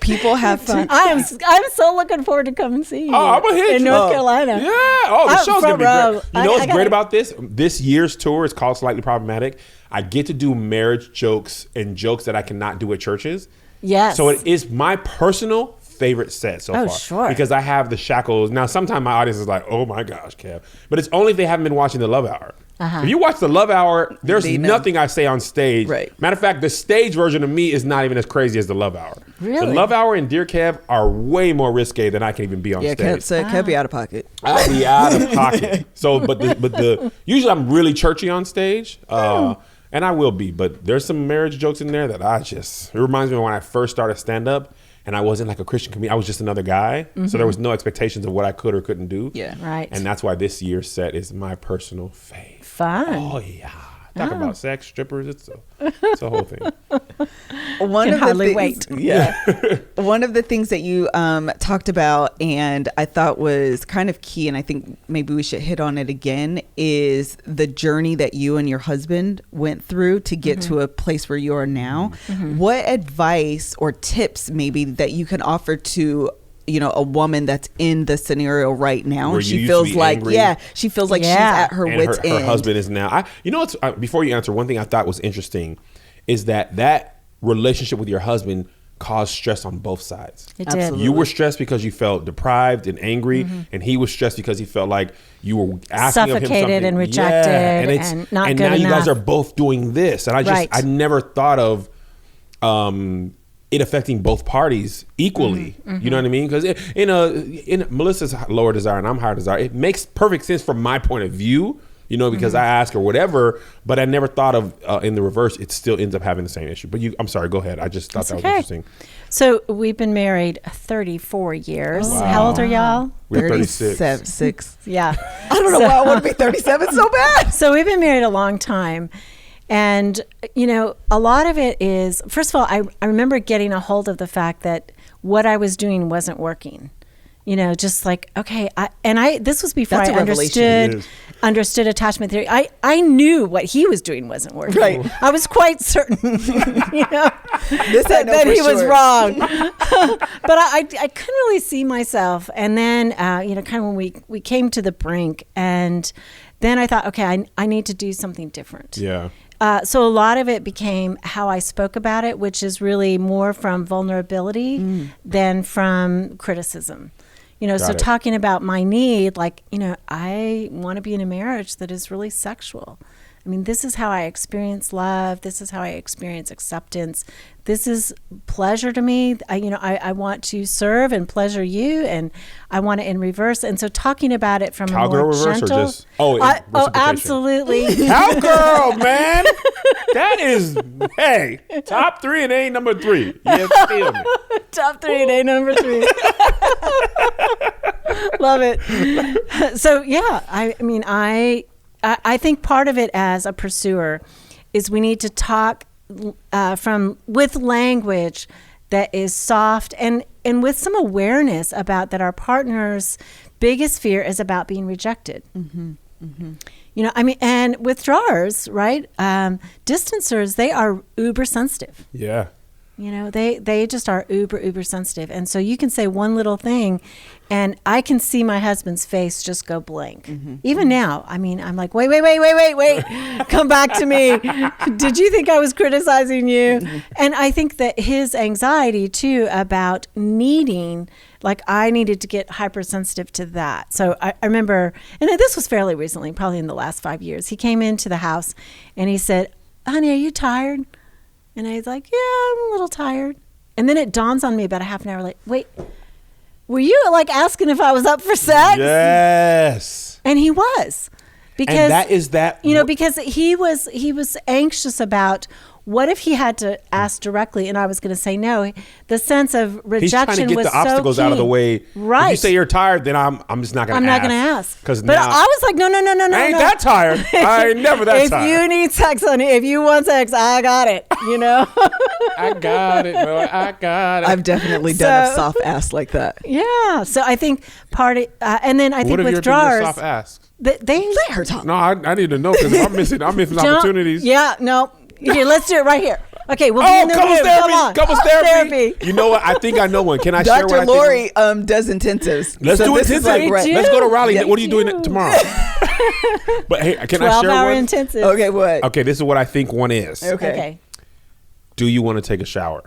people have to... I'm so looking forward to come and see you. Oh, I'm going to hit you. In North Carolina. Yeah. Oh, the show's going to be great. You know what's great about this? This year's tour is called Slightly Problematic. I get to do marriage jokes and jokes that I cannot do at churches. Yes. So it is my personal favorite set so far. Sure. Because I have the shackles. Now, sometimes my audience is like, oh my gosh, Kev. But it's only if they haven't been watching The Love Hour. If you watch The Love Hour, there's nothing I say on stage. Right. Matter of fact, the stage version of me is not even as crazy as The Love Hour. Really? The Love Hour and Dear Kev are way more risque than I can even be on stage. Kev be out of pocket. I'll be out of pocket. So, but usually I'm really churchy on stage. And I will be, but there's some marriage jokes in there that it reminds me of when I first started stand up and I wasn't like a Christian comedian. I was just another guy. So there was no expectations of what I could or couldn't do. Yeah. Right. And that's why this year's set is my personal fave. Fun. Oh, yeah. Talk about sex, strippers. It's a whole thing. One Can of hardly the things, wait. Yeah. One of the things that you talked about and I thought was kind of key, and I think maybe we should hit on it again, is the journey that you and your husband went through to get to a place where you are now. What advice or tips maybe that you can offer to a woman that's in the scenario right now, Where and you she used feels to be like, angry. she feels like she's Yeah. at her And wit's her end. husband is now. Before you answer, one thing I thought was interesting is that relationship with your husband caused stress on both sides. It did. Absolutely. You were stressed because you felt deprived and angry, and he was stressed because he felt like you were asking of him Suffocated something. and rejected and not and good now you guys enough. are both doing this, and Right. I never thought of it affecting both parties equally. You know what I mean? Because in Melissa's lower desire and I'm higher desire, it makes perfect sense from my point of view. Because I ask or whatever, but I never thought of in the reverse, it still ends up having the same issue. But I'm sorry, go ahead. I just thought that was interesting. So we've been married 34 years. Oh. How old are y'all? We're 36. 6. Yeah. I don't know why I want to be 37 so bad. So we've been married a long time. And, a lot of it is, first of all, I remember getting a hold of the fact that what I was doing wasn't working. Just like, okay. This was before That's I a revelation. understood attachment theory. I knew what he was doing wasn't working. Right. I was quite certain, This I know that for he was sure. wrong. But I couldn't really see myself. And then, kind of when we came to the brink, and then I thought, okay, I need to do something different. Yeah. So a lot of it became how I spoke about it, which is really more from vulnerability than from criticism. So it. talking about my need, like, I want to be in a marriage that is really sexual. I mean, this is how I experience love. This is how I experience acceptance. This is pleasure to me. I want to serve and pleasure you, and I want it in reverse. And so talking about it from Cowgirl a more reverse gentle, or just reciprocation? absolutely. Cowgirl, man. That is, hey, top 3 and ain't number 3. You feel me? Top 3 and A number 3. Love it. So yeah, I think part of it as a pursuer is we need to talk with language that is soft and with some awareness about that our partner's biggest fear is about being rejected. And withdrawers, right? Distancers, they are uber sensitive. Yeah. They just are uber sensitive. And so you can say one little thing and I can see my husband's face just go blank. Even now, I'm like, wait, come back to me. Did you think I was criticizing you? And I think that his anxiety too about needing, like I needed to get hypersensitive to that. So I remember, and this was fairly recently, probably in the last 5 years, he came into the house and he said, honey, are you tired? And I was like, yeah, I'm a little tired. And then it dawns on me about a half an hour, like, wait, were you like asking if I was up for sex? Yes. And he was. Because And that is that. because he was anxious about what if he had to ask directly and I was going to say no. The sense of rejection He's trying to get was the obstacles so out of the key. way. Right. If you say you're tired, then I'm just not going to ask. I'm not going to ask. Because but now I was like, no. I ain't that tired. I ain't never that if tired. you need sex, honey, if you want sex, I got it. I got it, bro. I got it. I've definitely done a soft ass like that. Yeah. So I think and then I think What have your withdrawers, soft ass? they Let her talk. No, I need to know because I'm missing opportunities. Yeah. No. Here, let's do it right here. Okay, we'll be Oh, in the couples room. therapy. Come on. Couples therapy. You know what? I think I know one. Can I share what I Dr. think? Lori does intensives. Let's do this it. is like right. Let's go to Raleigh. Yeah, What are you doing do. tomorrow? But hey, can I share 12-hour one? intensive. Okay, what? Okay, this is what I think one is. Okay. Do you want to take a shower?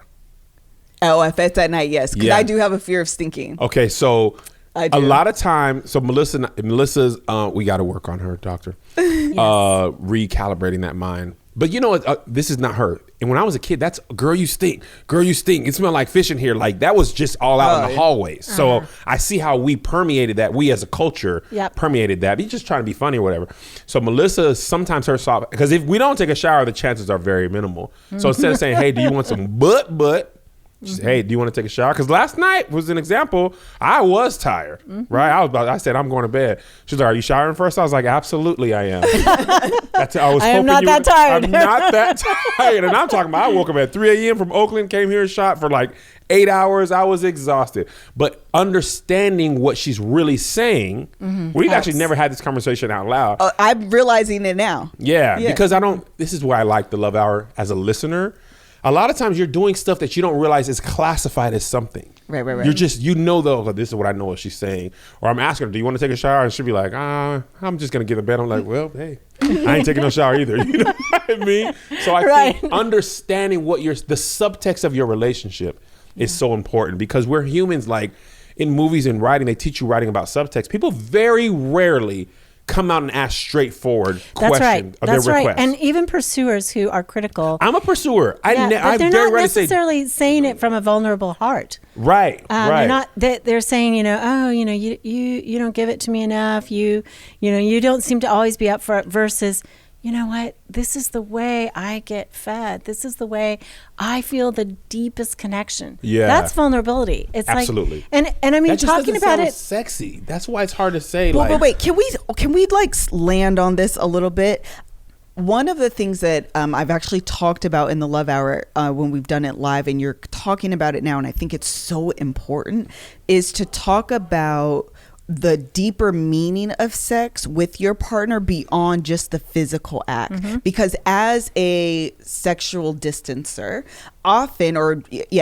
Oh, if it's at night, yes. Because Yeah. I do have a fear of stinking. Okay, so I do. a lot of time, so Melissa's, we got to work on her, doctor. Recalibrating that mind. But you know what? This is not her. And when I was a kid, that's girl, you stink. Girl, you stink. It smelled like fish in here. Like that was just all out in the hallways. So I see how we permeated that. We as a culture permeated that. He's just trying to be funny or whatever. So Melissa, sometimes her soft, because if we don't take a shower, the chances are very minimal. So instead of saying, hey, do you want some butt? She said, hey, do you want to take a shower? Because last night was an example. I was tired, right? I said, I'm going to bed. She's like, are you showering first? I was like, absolutely, I am. I am not that tired. I'm not that tired. And I'm talking about, I woke up at 3 a.m. from Oakland, came here and shot for like 8 hours. I was exhausted. But understanding what she's really saying, we've actually never had this conversation out loud. I'm realizing it now. Yeah, because this is why I like the Love Hour as a listener. a lot of times you're doing stuff that you don't realize is classified as something. Right. You're just, though, this is what I know what she's saying. Or I'm asking her, do you want to take a shower? And she'll be like, I'm just going to get in bed. I'm like, well, hey, I ain't taking no shower either. You know what I mean? So I think understanding what the subtext of your relationship is so important, because we're humans. Like in movies and writing, they teach you writing about subtext. People very rarely come out and ask straightforward question of their request. And even pursuers who are critical. I'm a pursuer. But they're not necessarily saying it from a vulnerable heart. Right. They're saying, you don't give it to me enough. You don't seem to always be up for it. Versus, you know what? This is the way I get fed. This is the way I feel the deepest connection. Yeah, that's vulnerability. It's absolutely. Like, and I mean, that just talking about it, sexy. That's why it's hard to say. But wait, can we like land on this a little bit? One of the things that I've actually talked about in the Love Hour when we've done it live, and you're talking about it now, and I think it's so important, is to talk about the deeper meaning of sex with your partner beyond just the physical act. Mm-hmm. Because as a sexual distancer,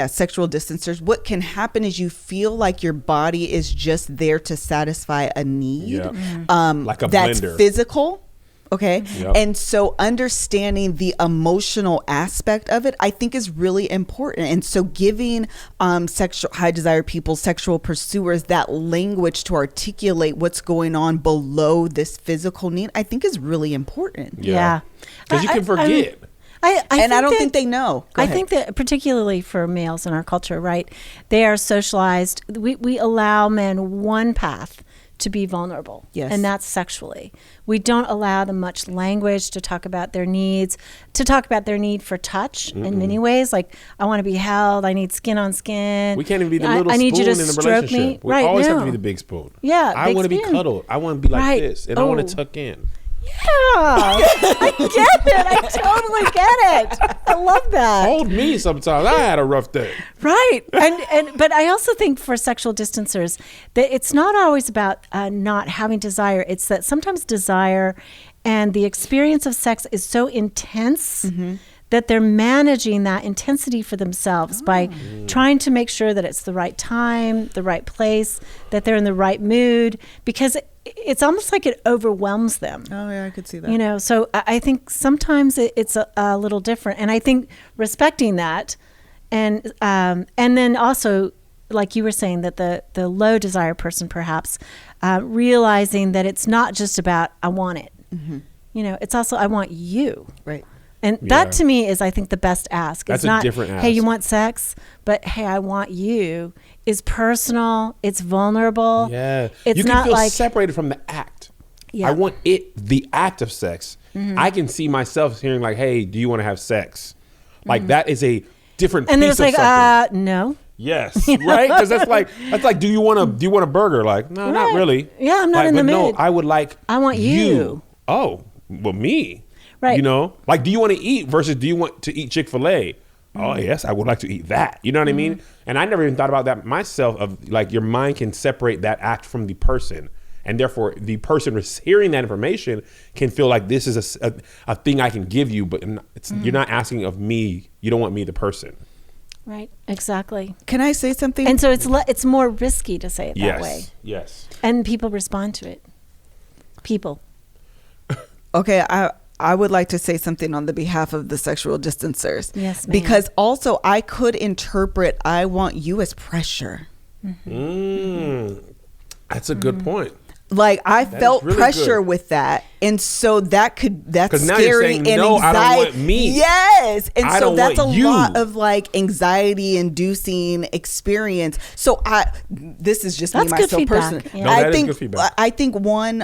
sexual distancers, what can happen is you feel like your body is just there to satisfy a need, like a that's blender. Physical. Okay. Yep. And so understanding the emotional aspect of it, I think, is really important. And so giving high desire people, sexual pursuers, that language to articulate what's going on below this physical need, I think is really important. Yeah. Because you can forget. I don't think they know. I think that particularly for males in our culture, right, they are socialized. We allow men one path to be vulnerable. Yes. And that's sexually. We don't allow them much language to talk about their needs, to talk about their need for touch in many ways. Like, I want to be held. I need skin on skin. We can't even be the little I need spoon you to in the stroke relationship. me. We always have to be the big spoon. Yeah. I want to be spoon. cuddled. I want to be like this. And I want to tuck in. Yeah, I get it. I totally get it. I love that. Hold me sometimes. I had a rough day. Right. But I also think for sexual distancers that it's not always about not having desire. It's that sometimes desire and the experience of sex is so intense that they're managing that intensity for themselves by trying to make sure that it's the right time, the right place, that they're in the right mood, because it's almost like it overwhelms them. Oh yeah, I could see that. So I think sometimes it's a little different, and I think respecting that, and then also, like you were saying, that the low desire person perhaps realizing that it's not just about I want it. Mm-hmm. It's also I want you. Right. And that to me is, I think, the best ask. That's it's not, a different ask. Hey, you want sex? But hey, I want you. Is personal. It's vulnerable. Yeah. It's you can not feel like separated from the act. Yeah. I want the act of sex. Mm-hmm. I can see myself hearing like, hey, do you want to have sex? Like that is a different and piece of there's like, something. no. Yes, right? Because that's like, do you want a burger? Like, no, not really. Yeah, I'm not in the mood. No, I want you. Oh, well, me. Right. Like, do you want to eat versus do you want to eat Chick-fil-A? Oh, yes, I would like to eat that. You know what I mean? And I never even thought about that myself, of like your mind can separate that act from the person. And therefore, the person hearing that information can feel like this is a thing I can give you, but you're not asking of me. You don't want me, the person. Right, exactly. Can I say something? And so it's more risky to say it that way. Yes. And people respond to it. People. Okay, I would like to say something on the behalf of the sexual distancers. Yes, ma'am. Because also I could interpret I want you as pressure. That's a good point. Like I felt really pressure good. with that, and so that's now you're scary saying, and no, anxiety. I don't want me. Yes, and I so don't that's a want you. lot of like anxiety-inducing experience. So this is just That's me good myself feedback. personally. Yeah. No, that is good feedback. I think one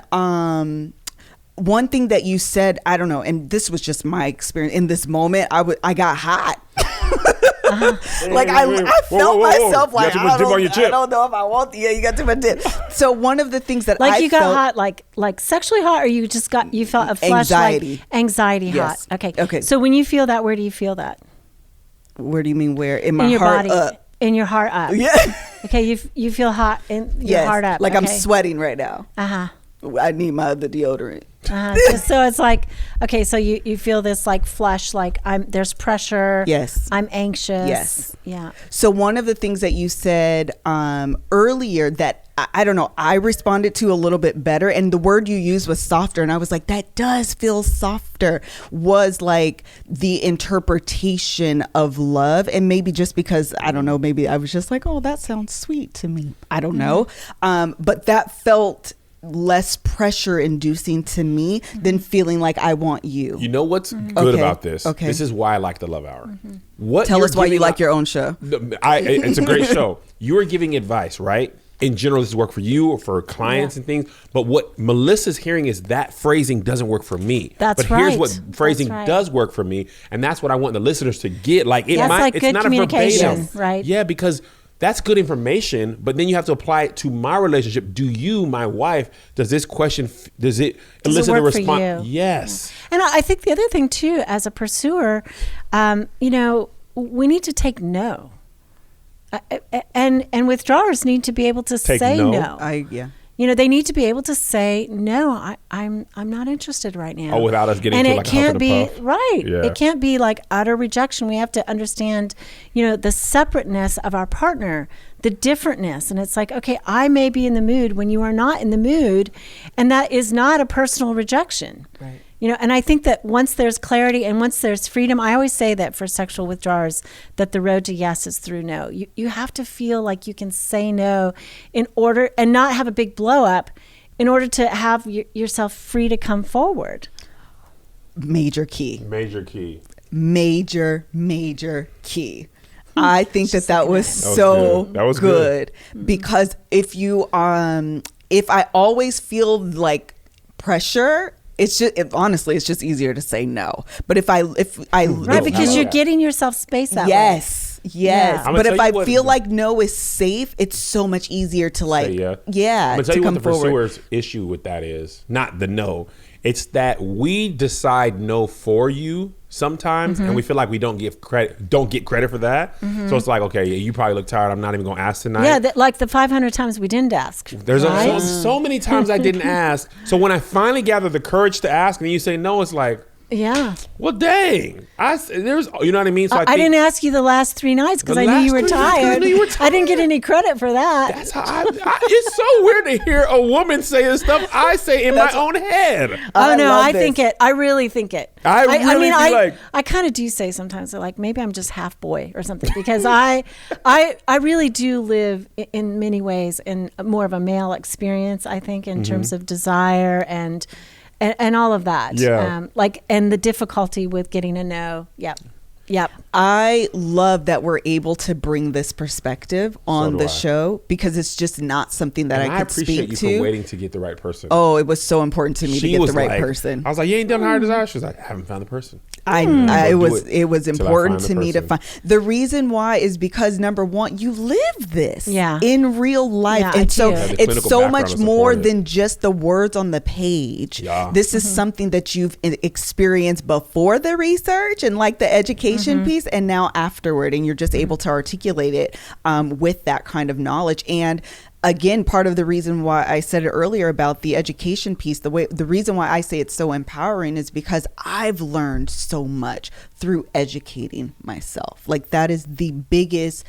thing that you said, I don't know, and this was just my experience in this moment. I got hot. Like I felt myself like I don't know if I want. Yeah, you got too much dip. So one of the things that like I you felt, got hot, like sexually hot, or you felt a flush, anxiety. like anxiety Yes. hot. Okay. Okay. So when you feel that, where do you feel that? Where do you mean where? In my In your heart body. In your heart up. Yeah. Okay. You feel hot in your heart up. Like I'm okay. sweating right now. Uh huh. I need my other deodorant. So it's like, okay, so you feel this like flush, like there's pressure. Yes. I'm anxious. Yes. Yeah. So one of the things that you said earlier that I don't know, I responded to a little bit better, and the word you used was softer, and I was like, that does feel softer, was like the interpretation of love. And maybe just because, I don't know, maybe I was just like, oh, that sounds sweet to me. I don't know. But that felt less pressure inducing to me than feeling like I want you. You know what's good about this? Okay. This is why I like the Love Hour. Tell us why you like your own show. It's a great show. You are giving advice, right? In general, this work for you or for clients and things. But what Melissa's hearing is that phrasing doesn't work for me. That's but here's what phrasing does work for me. And that's what I want the listeners to get. Like it like it's good not communication, a verbatim. right? Yeah, because that's good information, but then you have to apply it to my relationship. Do you, my wife, does this question, does it elicit a response? Yes. And I think the other thing too, as a pursuer, we need to take no. And withdrawers need to be able to say no. They need to be able to say no. I'm not interested right now. Oh, without us getting into like a huff and a puff. Right. Yeah. It can't be like utter rejection. We have to understand, the separateness of our partner, the differentness. And it's like, okay, I may be in the mood when you are not in the mood, and that is not a personal rejection. Right. And I think that once there's clarity and once there's freedom, I always say that for sexual withdrawers, that the road to yes is through no. You have to feel like you can say no in order, and not have a big blow up, in order to have yourself free to come forward. Major key. Major key. Major key. I think that was so good. That was good. Because if I always feel like pressure, honestly, it's just easier to say no. But if I right, because you're getting yourself space that way. Yes. Yeah. But if I feel like no is safe, it's so much easier to like, I'm gonna tell to you come what the forward. pursuer's issue with that is. Not the no. It's that we decide no for you sometimes, and we feel like we don't get credit for that. So it's like, okay, you probably look tired. I'm not even gonna ask tonight. Yeah, like the 500 times we didn't ask. There's so many times I didn't ask. So when I finally gather the courage to ask, and you say no, it's like, yeah. Well, dang. You know what I mean? So I didn't ask you the last 3 nights because I knew you were tired. I didn't get any credit for that. That's how it's so weird to hear a woman say the stuff I say in my own head. Oh, no, I think it. I really think it. I kind of do say sometimes, like, maybe I'm just half boy or something, because I really do live in many ways in more of a male experience, I think, in terms of desire and all of that. Yeah. And the difficulty with getting a no. Yep. I love that we're able to bring this perspective on the show, because it's just not something that I could speak to. I appreciate you for waiting to get the right person. Oh, it was so important to me to get the right person. I was like, you ain't done higher desire? She was like, I haven't found the person. It was important to me to find. The reason why is because, number one, you live this in real life. Yeah, and so it's so much more than than just the words on the page. Yeah. This is something that you've experienced before the research and like the education piece, and now afterward, and you're just able to articulate it with that kind of knowledge. And again, part of the reason why I said it earlier about the education piece, the reason why I say it's so empowering is because I've learned so much through educating myself. Like, that is the biggest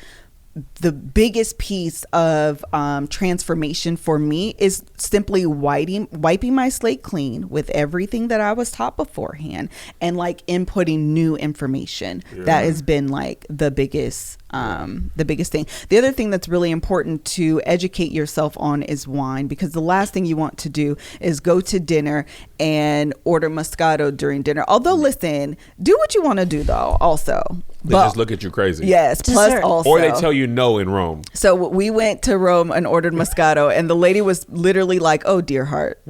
piece of transformation for me, is simply wiping my slate clean with everything that I was taught beforehand, and like inputting new information. That has been like the biggest thing. The other thing that's really important to educate yourself on is wine, because the last thing you want to do is go to dinner and order Moscato during dinner. Although, listen, do what you want to do though also. They just look at you crazy. Yes. Plus Dessert. also. Or they tell you no in Rome. So we went to Rome and ordered Moscato, and the lady was literally like, oh, dear heart.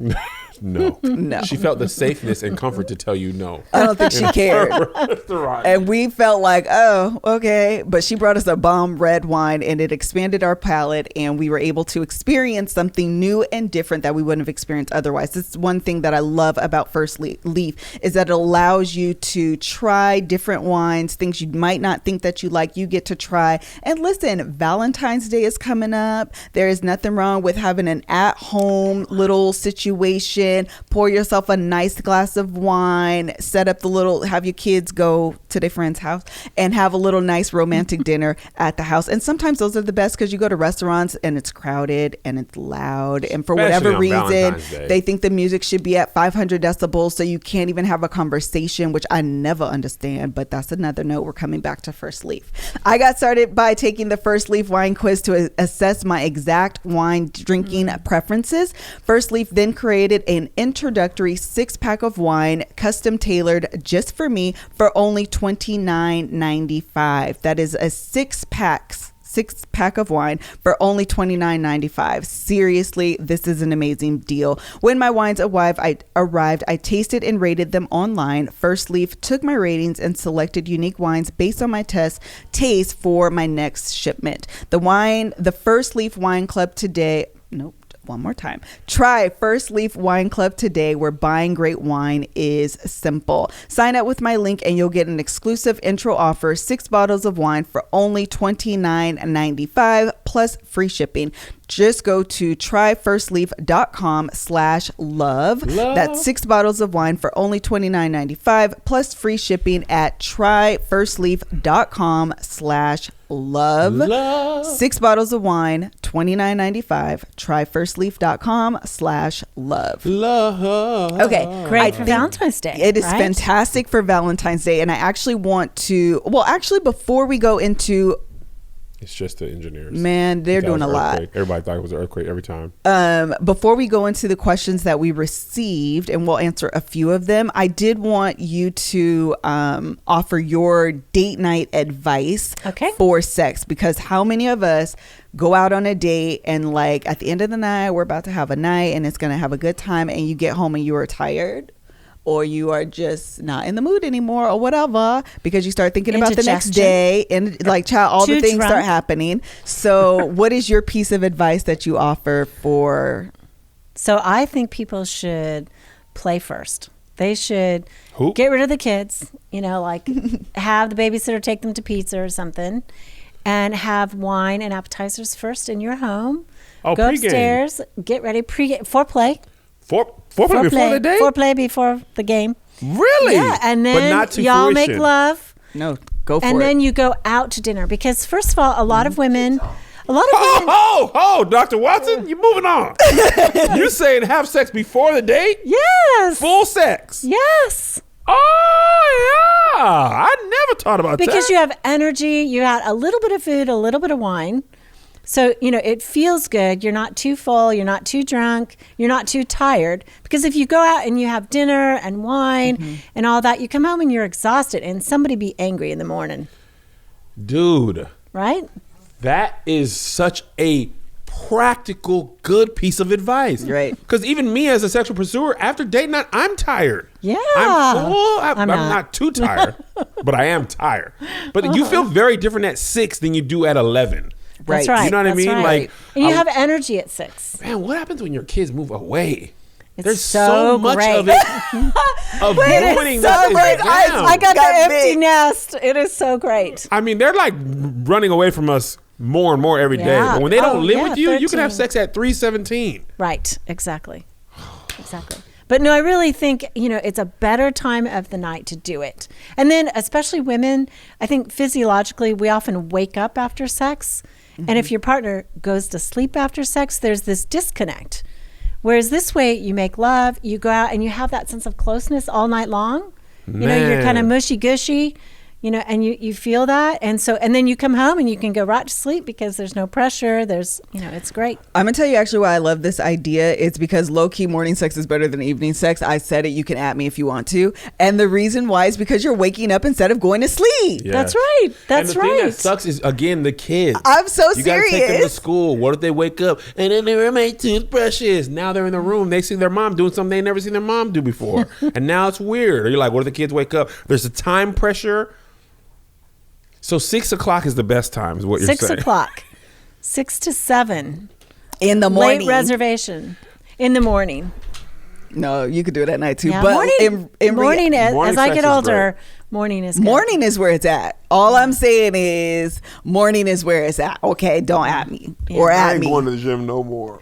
No. No. She felt the safeness and comfort to tell you no. I don't think she cared. And we felt like, oh, okay. But she brought us a bomb red wine, and it expanded our palate, and we were able to experience something new and different that we wouldn't have experienced otherwise. This is one thing that I love about First Leaf, is that it allows you to try different wines, things you might not think that you like, you get to try. And listen, Valentine's Day is coming up. There is nothing wrong with having an at-home little situation kitchen, pour yourself a nice glass of wine, set up have your kids go to their friend's house and have a little nice romantic dinner at the house. And sometimes those are the best because you go to restaurants and it's crowded and it's loud. And for whatever reason, they think the music should be at 500 decibels so you can't even have a conversation, which I never understand. But that's another note. We're coming back to First Leaf. I got started by taking the First Leaf wine quiz to assess my exact wine drinking preferences. First Leaf then created an introductory 6-pack of wine, custom tailored just for me, for only $29.95. That is a six-pack of wine for only $29.95. Seriously, this is an amazing deal. When my wines arrived, I tasted and rated them online. First Leaf took my ratings and selected unique wines based on my taste for my next shipment. The First Leaf Wine Club today. Nope. One more time. Try First Leaf Wine Club today, where buying great wine is simple. Sign up with my link and you'll get an exclusive intro offer, 6 bottles of wine for only $29.95 plus free shipping. Just go to tryfirstleaf.com/love. That's 6 bottles of wine for only $29.95 plus free shipping at tryfirstleaf.com/love. 6 bottles of wine, $29.95. Tryfirstleaf.com/love. Okay, great for Valentine's Day. It is fantastic for Valentine's Day, and I actually want to. Well, actually, before we go into. It's just the engineers. Man, they're doing a lot. Everybody thought it was an earthquake every time. Before we go into the questions that we received, and we'll answer a few of them, I did want you to offer your date night advice for sex, because how many of us go out on a date and like at the end of the night, we're about to have a night and it's going to have a good time, and you get home and you are tired, or you are just not in the mood anymore, or whatever, because you start thinking about the next day, and like, child, all the things start happening. So what is your piece of advice that you offer for? So I think people should play first. They should get rid of the kids, like have the babysitter take them to pizza or something, and have wine and appetizers first in your home. Go upstairs, get ready, foreplay. Foreplay before the day? Foreplay before the game. Really? Yeah, and then y'all make love. No, go for it. And then you go out to dinner, because first of all, a lot of women. Dr. Watson, you're moving on. You saying have sex before the date? Yes. Full sex? Yes. Oh, yeah. I never thought about that. Because you have energy, you had a little bit of food, a little bit of wine. So, it feels good. You're not too full. You're not too drunk. You're not too tired. Because if you go out and you have dinner and wine and all that, you come home and you're exhausted, and somebody be angry in the morning. Dude. Right? That is such a practical, good piece of advice. Right. Because even me as a sexual pursuer, after date night, I'm tired. Yeah. I'm full. I'm not too tired, but I am tired. But you feel very different at 6 than you do at 11. That's right. You know what I mean? Right. Like, and you have energy at 6. Man, what happens when your kids move away? There's so much great. of it of ruining that is down. I got the empty nest. It is so great. I mean, they're like running away from us more and more every day. But when they don't live with you, 13. You can have sex at 3:17. Right. Exactly. But no, I really think, it's a better time of the night to do it. And then especially women, I think physiologically, we often wake up after sex. And if your partner goes to sleep after sex, there's this disconnect. Whereas this way, you make love, you go out and you have that sense of closeness all night long. You're kind of mushy gushy. And you feel that. And then you come home and you can go right to sleep because there's no pressure. It's great. I'm going to tell you actually why I love this idea. It's because low-key morning sex is better than evening sex. I said it. You can at me if you want to. And the reason why is because you're waking up instead of going to sleep. Yes. That's right. And the thing that sucks is, again, the kids. I'm so serious. You got to take them to school. What if they wake up and then they made toothbrushes? Now they're in the room. They see their mom doing something they never seen their mom do before. And now it's weird. Or you're like, what if the kids wake up? There's a time pressure. So 6 o'clock is the best time, is what you're saying. 6 o'clock. 6 to 7. In the morning. Late reservation. In the morning. No, you could do it at night too. Yeah, but morning as I get older, great. Morning is good. Morning is where it's at. All I'm saying is morning is where it's at. Okay, don't at me. Or at me. I ain't going to the gym no more.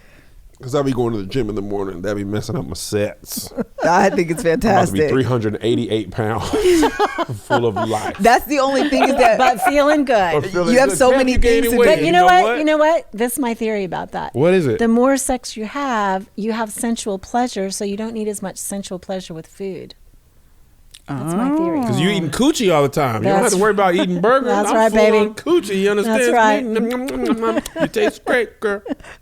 Because I'll be going to the gym in the morning. That'd be messing up my sets. I think it's I'm about to be fantastic. 388 pounds, full of life. That's the only thing is that But feeling good. you have so many things to do. But you know what? You know what? This is my theory about that. What is it? The more sex you have sensual pleasure, so you don't need as much sensual pleasure with food. That's my theory. Because you eating coochie all the time. You don't have to That's- worry about eating burgers. That's I'm right, full baby. on coochie. You understand? That's right. Me? You taste great, girl.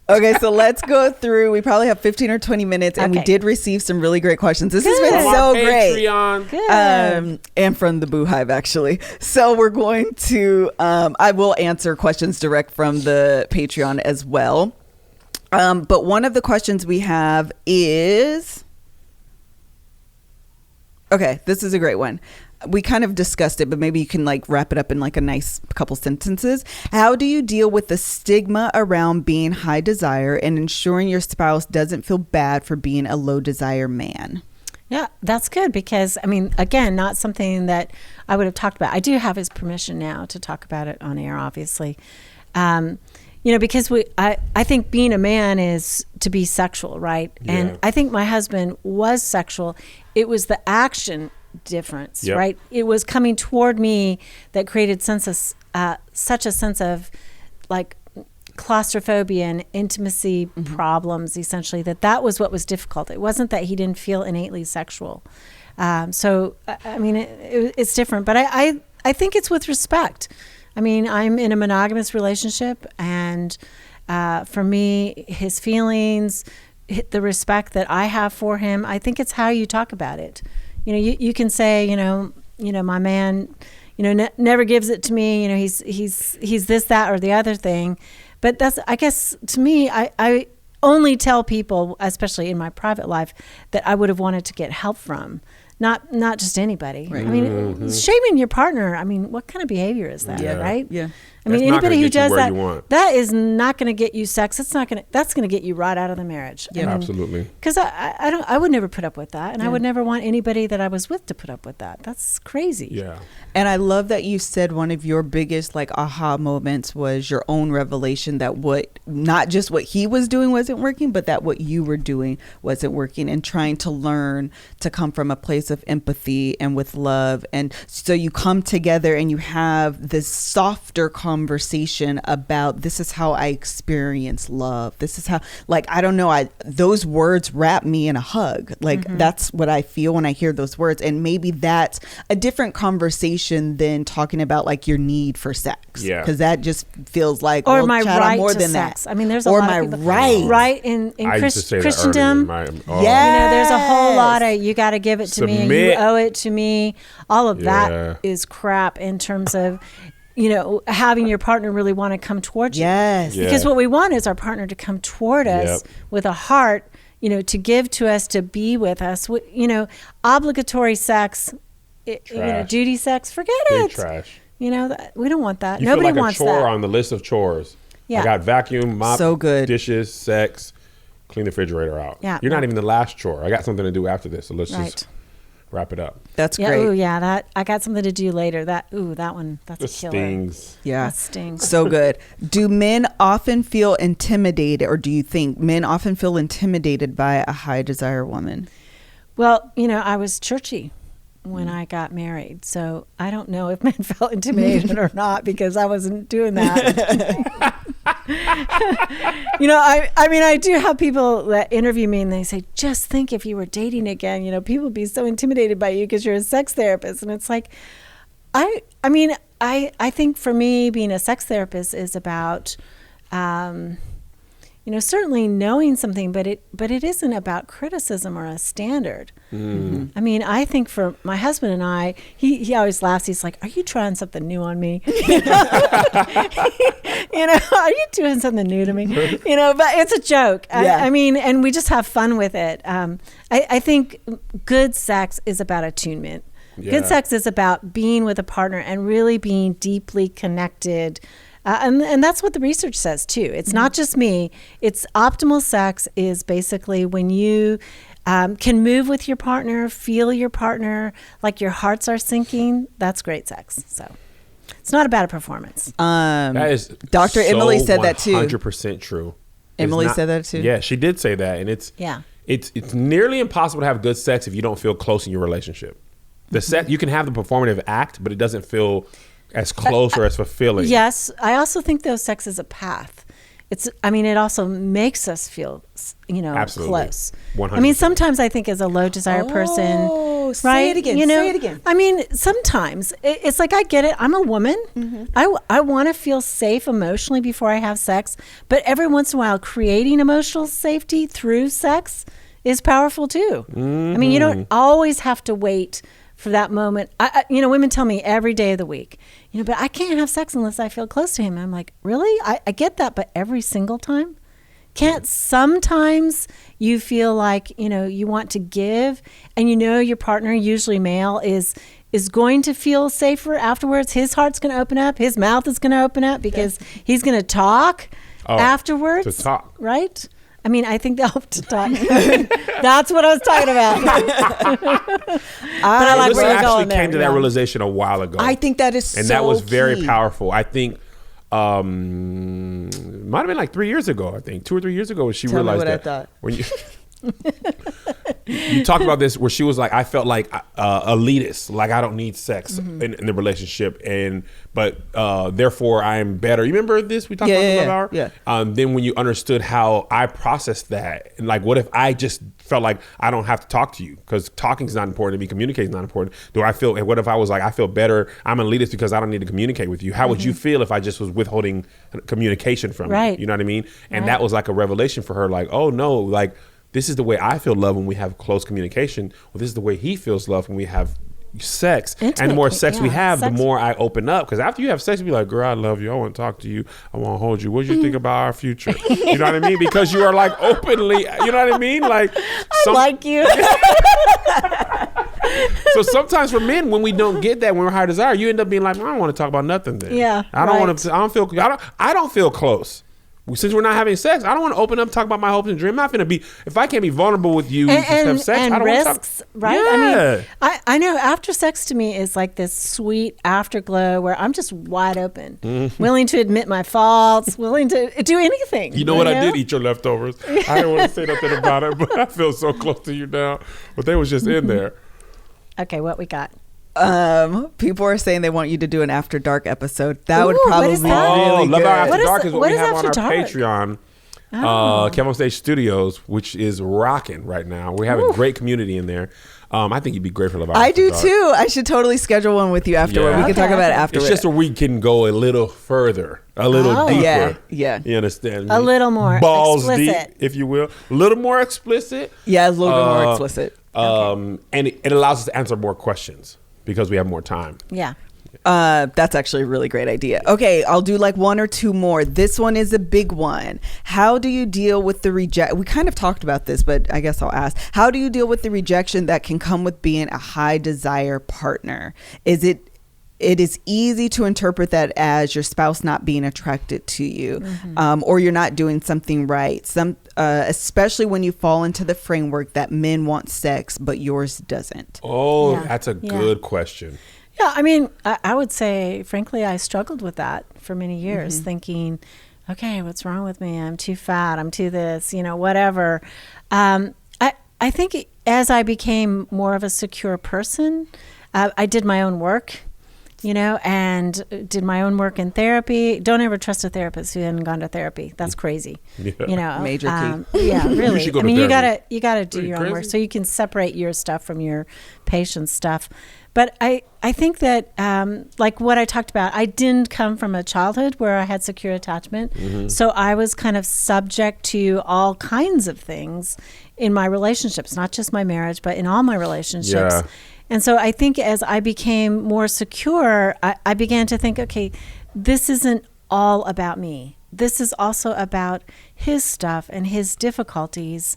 Okay, so let's go through. We probably have 15 or 20 minutes, and we Okay. did receive some really great questions. This has been Good. so Our great. Patreon. Good. And from the Boo Hive, actually. So we're going to, I will answer questions direct from the Patreon as well. But one of the questions we have is, okay, this is a great one. We kind of discussed it, but maybe you can like wrap it up in like a nice couple sentences. How do you deal with the stigma around being high desire and ensuring your spouse doesn't feel bad for being a low desire man? Yeah, that's good because, I mean, again, not something that I would have talked about. I do have his permission now to talk about it on air, obviously. Because I think being a man is to be sexual, right? Yeah. And I think my husband was sexual. It was the action difference, Yep. right? It was coming toward me that created such a sense of like claustrophobia and intimacy problems, essentially, that was what was difficult. It wasn't that he didn't feel innately sexual. So, I mean, it's different, but I think it's with respect. I mean, I'm in a monogamous relationship, and for me, his feelings, the respect that I have for him, I think it's how you talk about it. You know, you can say, my man, never gives it to me. You know, he's this, that, or the other thing. But that's, I guess, to me, I only tell people, especially in my private life, that I would have wanted to get help from. Not just anybody. Right. I mean, shaming your partner. I mean, what kind of behavior is that? Yeah. Right? Yeah. I mean, That's not anybody gonna who get you does where that, you want. that is not going to get you sex. That's going to get you right out of the marriage. Yeah. Absolutely. Because I would never put up with that, and I would never want anybody that I was with to put up with that. That's crazy. Yeah. And I love that you said one of your biggest like aha moments was your own revelation that not just what he was doing wasn't working, but that what you were doing wasn't working, and trying to learn to come from a place of empathy and with love. And so you come together and you have this softer conversation about, this is how I experience love. This is how, like, I don't know, those words wrap me in a hug. Like that's what I feel when I hear those words. And maybe that's a different conversation than talking about like your need for sex. Yeah. Because that just feels like, Or well, my Chad, I'm right more to than sex. that. I mean, there's a or lot my of people. right. Right in I used to say that Christendom. earlier. Yeah. There's a whole lot of, you got to give it to me and you Submit. owe it to me. All of Yeah. that is crap in terms of, having your partner really want to come towards you. Yes. Yeah. Because what we want is our partner to come toward us Yep. with a heart, to give to us, to be with us. Obligatory sex, Trash. duty sex, forget Big it. trash. We don't want that. You Nobody feel like wants a chore that. on the list of chores. Yeah. I got vacuum, mop, So good. dishes, sex, clean the refrigerator out. Yeah. You're not even the last chore. I got something to do after this, so let's Right. just wrap it up. That's Yeah, great. ooh, yeah, that I got something to do later. That one, that's The a killer. stings. Yeah. That stings. So good. Do men often feel intimidated, or do you think men often feel intimidated by a high desire woman? Well, I was churchy when I got married, so I don't know if men felt intimidated or not because I wasn't doing that. I do have people that interview me and they say, just think if you were dating again, people would be so intimidated by you because you're a sex therapist. And it's like, I think for me, being a sex therapist is about, certainly knowing something, but it isn't about criticism or a standard. Mm-hmm. I mean, I think for my husband and I, he always laughs. He's like, "Are you trying something new on me? Are you doing something new to me? But it's a joke. Yeah. I mean, and we just have fun with it. I think good sex is about attunement. Yeah. Good sex is about being with a partner and really being deeply connected. And that's what the research says too. It's not just me. It's optimal sex is basically when you can move with your partner, feel your partner, like your hearts are syncing. That's great sex. So it's not about a performance. That is Dr. Emily said that too. 100% true. Emily said that too. Yeah, she did say that, and it's nearly impossible to have good sex if you don't feel close in your relationship. The sex, you can have the performative act, but it doesn't feel as close or as fulfilling. Yes, I also think though sex is a path. It also makes us feel, Absolutely. close. 100%. I mean, sometimes I think as a low desire person, right? Say it again. Say it again. I mean, sometimes it's like I get it. I'm a woman. Mm-hmm. I want to feel safe emotionally before I have sex, but every once in a while, creating emotional safety through sex is powerful too. Mm-hmm. I mean, you don't always have to wait for that moment. Women tell me every day of the week, but I can't have sex unless I feel close to him. I'm like, really? I get that, but every single time? Can't sometimes you feel like, you want to give and your partner, usually male, is going to feel safer afterwards. His heart's going to open up. His mouth is going to open up because he's going to talk afterwards. To talk. Right? I mean, I think they'll have to talk. That's what I was talking about. But I like where you're going there. Came to that realization a while ago. I think that is and that was very powerful. I think might have been like 3 years ago. I think 2 or 3 years ago, she realized what that. I thought. When you talked about this, where she was like, I felt like elitist, like I don't need sex in the relationship, but therefore I am better. You remember this? We talked about this Hour? Yeah. Then when you understood how I processed that, and like, what if I just felt like I don't have to talk to you because talking is not important to me, communicating is not important. What if I was like, I feel better, I'm an elitist because I don't need to communicate with you? How would you feel if I just was withholding communication from you? You know what I mean? And that was like a revelation for her, like, oh no, like, this is the way I feel love when we have close communication. Well, this is the way he feels love when we have sex. And the more sex we have, the more I open up. Because after you have sex, you be like, girl, I love you. I want to talk to you. I want to hold you. What do you think about our future? You know what I mean? Because you are like openly, you know what I mean? Like, I like you. So sometimes for men, when we don't get that, when we're high desire, you end up being like, I don't want to talk about nothing then. Yeah. I don't feel close. Since we're not having sex, I don't want to open up, talk about my hopes and dreams. I'm not going to be, if I can't be vulnerable with you, just have sex, and I don't risks, want to talk. right? Yeah. I mean, I know after sex to me is like this sweet afterglow where I'm just wide open, willing to admit my faults, willing to do anything. You know what? I did eat your leftovers. I didn't want to say nothing about it, but I feel so close to you now. But they was just in there. Okay, what we got? People are saying they want you to do an After Dark episode. That would probably be really Love good. Our After Dark is what we have on our Dark? Patreon. KevOnStage Studios, which is rocking right now. We have a great community in there. I think you'd be great for Love Our After I do Dark. too. I should totally schedule one with you afterward. Yeah. We can talk about it afterward. It's just where we can go a little further, a little deeper. Yeah. You understand me? A little more balls explicit. deep, if you will. A little more explicit. Yeah, a little bit more explicit. And it allows us to answer more questions because we have more time. Yeah. That's actually a really great idea. Okay, I'll do like one or two more. This one is a big one. How do you deal with the rejection? We kind of talked about this, but I guess I'll ask. How do you deal with the rejection that can come with being a high desire partner? It is easy to interpret that as your spouse not being attracted to you, or you're not doing something right. Especially when you fall into the framework that men want sex, but yours doesn't. Oh, that's a good question. Yeah, I mean, I would say, frankly, I struggled with that for many years, thinking, okay, what's wrong with me? I'm too fat. I'm too this, whatever. I think as I became more of a secure person, I did my own work, and did my own work in therapy. Don't ever trust a therapist who hadn't gone to therapy. That's crazy. Major key. Yeah, really. You I mean, therapy. you gotta do your own work so you can separate your stuff from your patient's stuff. But I think that, like what I talked about, I didn't come from a childhood where I had secure attachment. So I was kind of subject to all kinds of things in my relationships, not just my marriage, but in all my relationships. Yeah. And so I think as I became more secure, I began to think, okay, this isn't all about me. This is also about his stuff and his difficulties.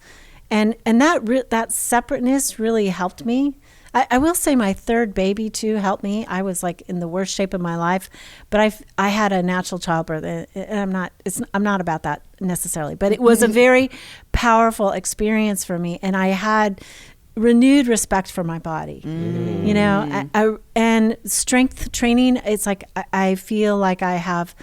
And that separateness really helped me. I will say my third baby too helped me. I was like in the worst shape of my life, but I had a natural childbirth, and I'm not about that necessarily, but it was a very powerful experience for me, and I had renewed respect for my body. And strength training. It's like I feel like I have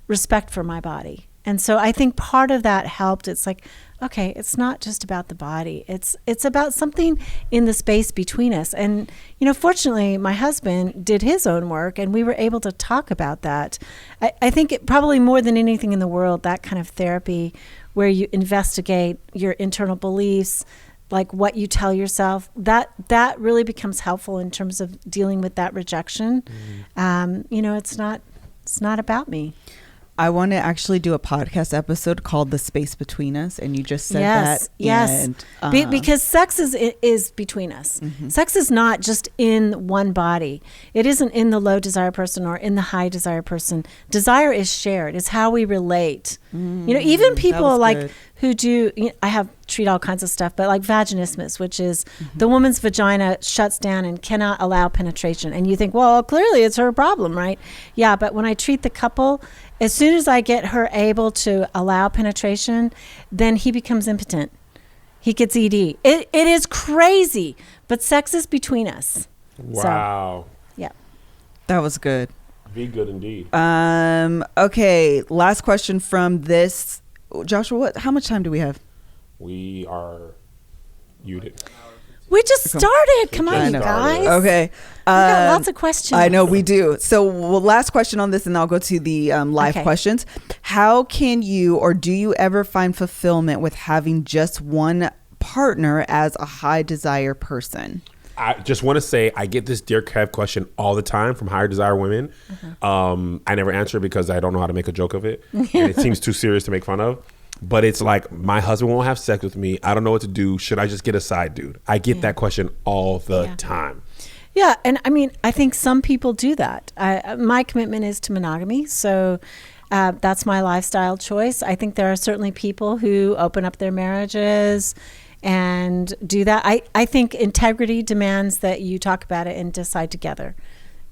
respect for my body. And so I think part of that helped. It's like, okay, it's not just about the body. It's about something in the space between us. And, fortunately, my husband did his own work, and we were able to talk about that. I think probably more than anything in the world, that kind of therapy where you investigate your internal beliefs, like what you tell yourself, that really becomes helpful in terms of dealing with that rejection. It's not about me. I want to actually do a podcast episode called "The Space Between Us," and you just said that. Yes, because sex is between us. Mm-hmm. Sex is not just in one body. It isn't in the low desire person or in the high desire person. Desire is shared. It's how we relate. Even people like who do. I have treat all kinds of stuff, but like vaginismus, which is the woman's vagina shuts down and cannot allow penetration, and you think, well, clearly it's her problem, right? Yeah, but when I treat the couple, as soon as I get her able to allow penetration, then he becomes impotent. He gets ED. It is crazy, but sex is between us. Wow. So, yeah. That was good. Be good indeed. Okay, last question from this. Joshua, how much time do we have? We are muted. We just started. Come on, you guys. Okay. We got lots of questions. I know we do. So last question on this, and I'll go to the live questions. How can you, or do you ever find fulfillment with having just one partner as a high desire person? I just want to say I get this Dear Kev question all the time from higher desire women. I never answer because I don't know how to make a joke of it. And it seems too serious to make fun of. But it's like, my husband won't have sex with me. I don't know what to do. Should I just get a side dude? I get that question all the time. Yeah. And I mean, I think some people do that. My commitment is to monogamy. So that's my lifestyle choice. I think there are certainly people who open up their marriages and do that. I think integrity demands that you talk about it and decide together.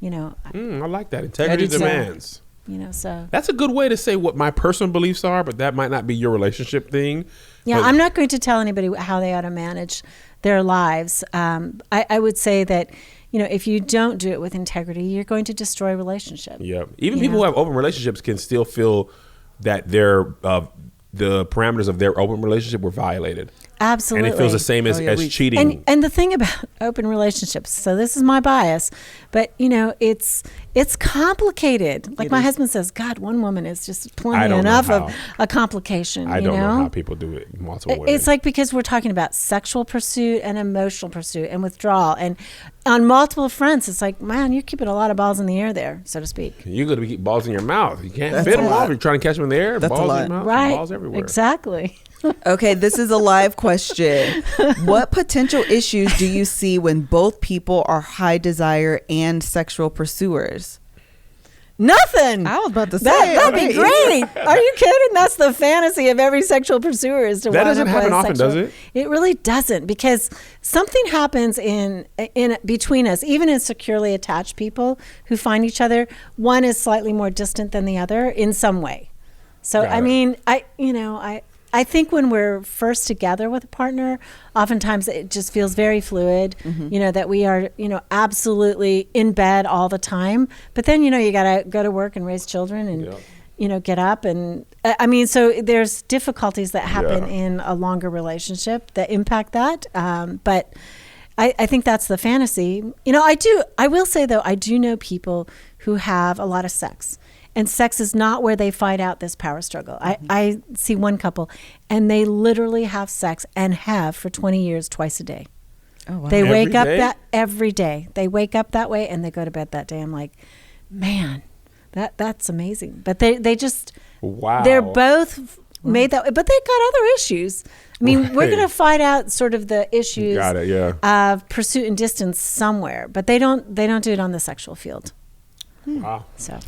I like that. Integrity demands. So that's a good way to say what my personal beliefs are, but that might not be your relationship thing. Yeah, I'm not going to tell anybody how they ought to manage their lives. I would say that, if you don't do it with integrity, you're going to destroy a relationship. Yeah. Even people who have open relationships can still feel that the parameters of their open relationship were violated. Absolutely. And it feels the same as cheating. And the thing about open relationships, so this is my bias, but it's complicated. Like my husband says, God, one woman is just plenty enough of a complication. I don't know how people do it multiple ways. It's like, because we're talking about sexual pursuit and emotional pursuit and withdrawal, and on multiple fronts, it's like, man, you're keeping a lot of balls in the air there, so to speak. You're going to keep balls in your mouth. You can't fit them off. You're trying to catch them in the air. That's balls a lot. in your mouth. Right. Balls everywhere. Exactly. Okay, this is a live question. What potential issues do you see when both people are high desire and sexual pursuers? Nothing. I was about to say that'd be great. Are you kidding? That's the fantasy of every sexual pursuer, is to that wind doesn't up happen with often, does it? It really doesn't, because something happens in between us, even in securely attached people who find each other. One is slightly more distant than the other in some way. So I mean, I think when we're first together with a partner, oftentimes it just feels very fluid, that we are, absolutely in bed all the time. But then, you got to go to work and raise children and, get up. And so there's difficulties that happen in a longer relationship that impact that. But I think that's the fantasy. I will say, though, I do know people who have a lot of sex. And sex is not where they fight out this power struggle. I see one couple, and they literally have sex and have for 20 years twice a day. Oh, wow. They wake up day? every day. They wake up that way and they go to bed that day. I'm like, man, that's amazing. But they just, they're both made that way. But they've got other issues. I mean, we're going to fight out sort of the issues of pursuit and distance somewhere. But they don't do it on the sexual field. Wow. So.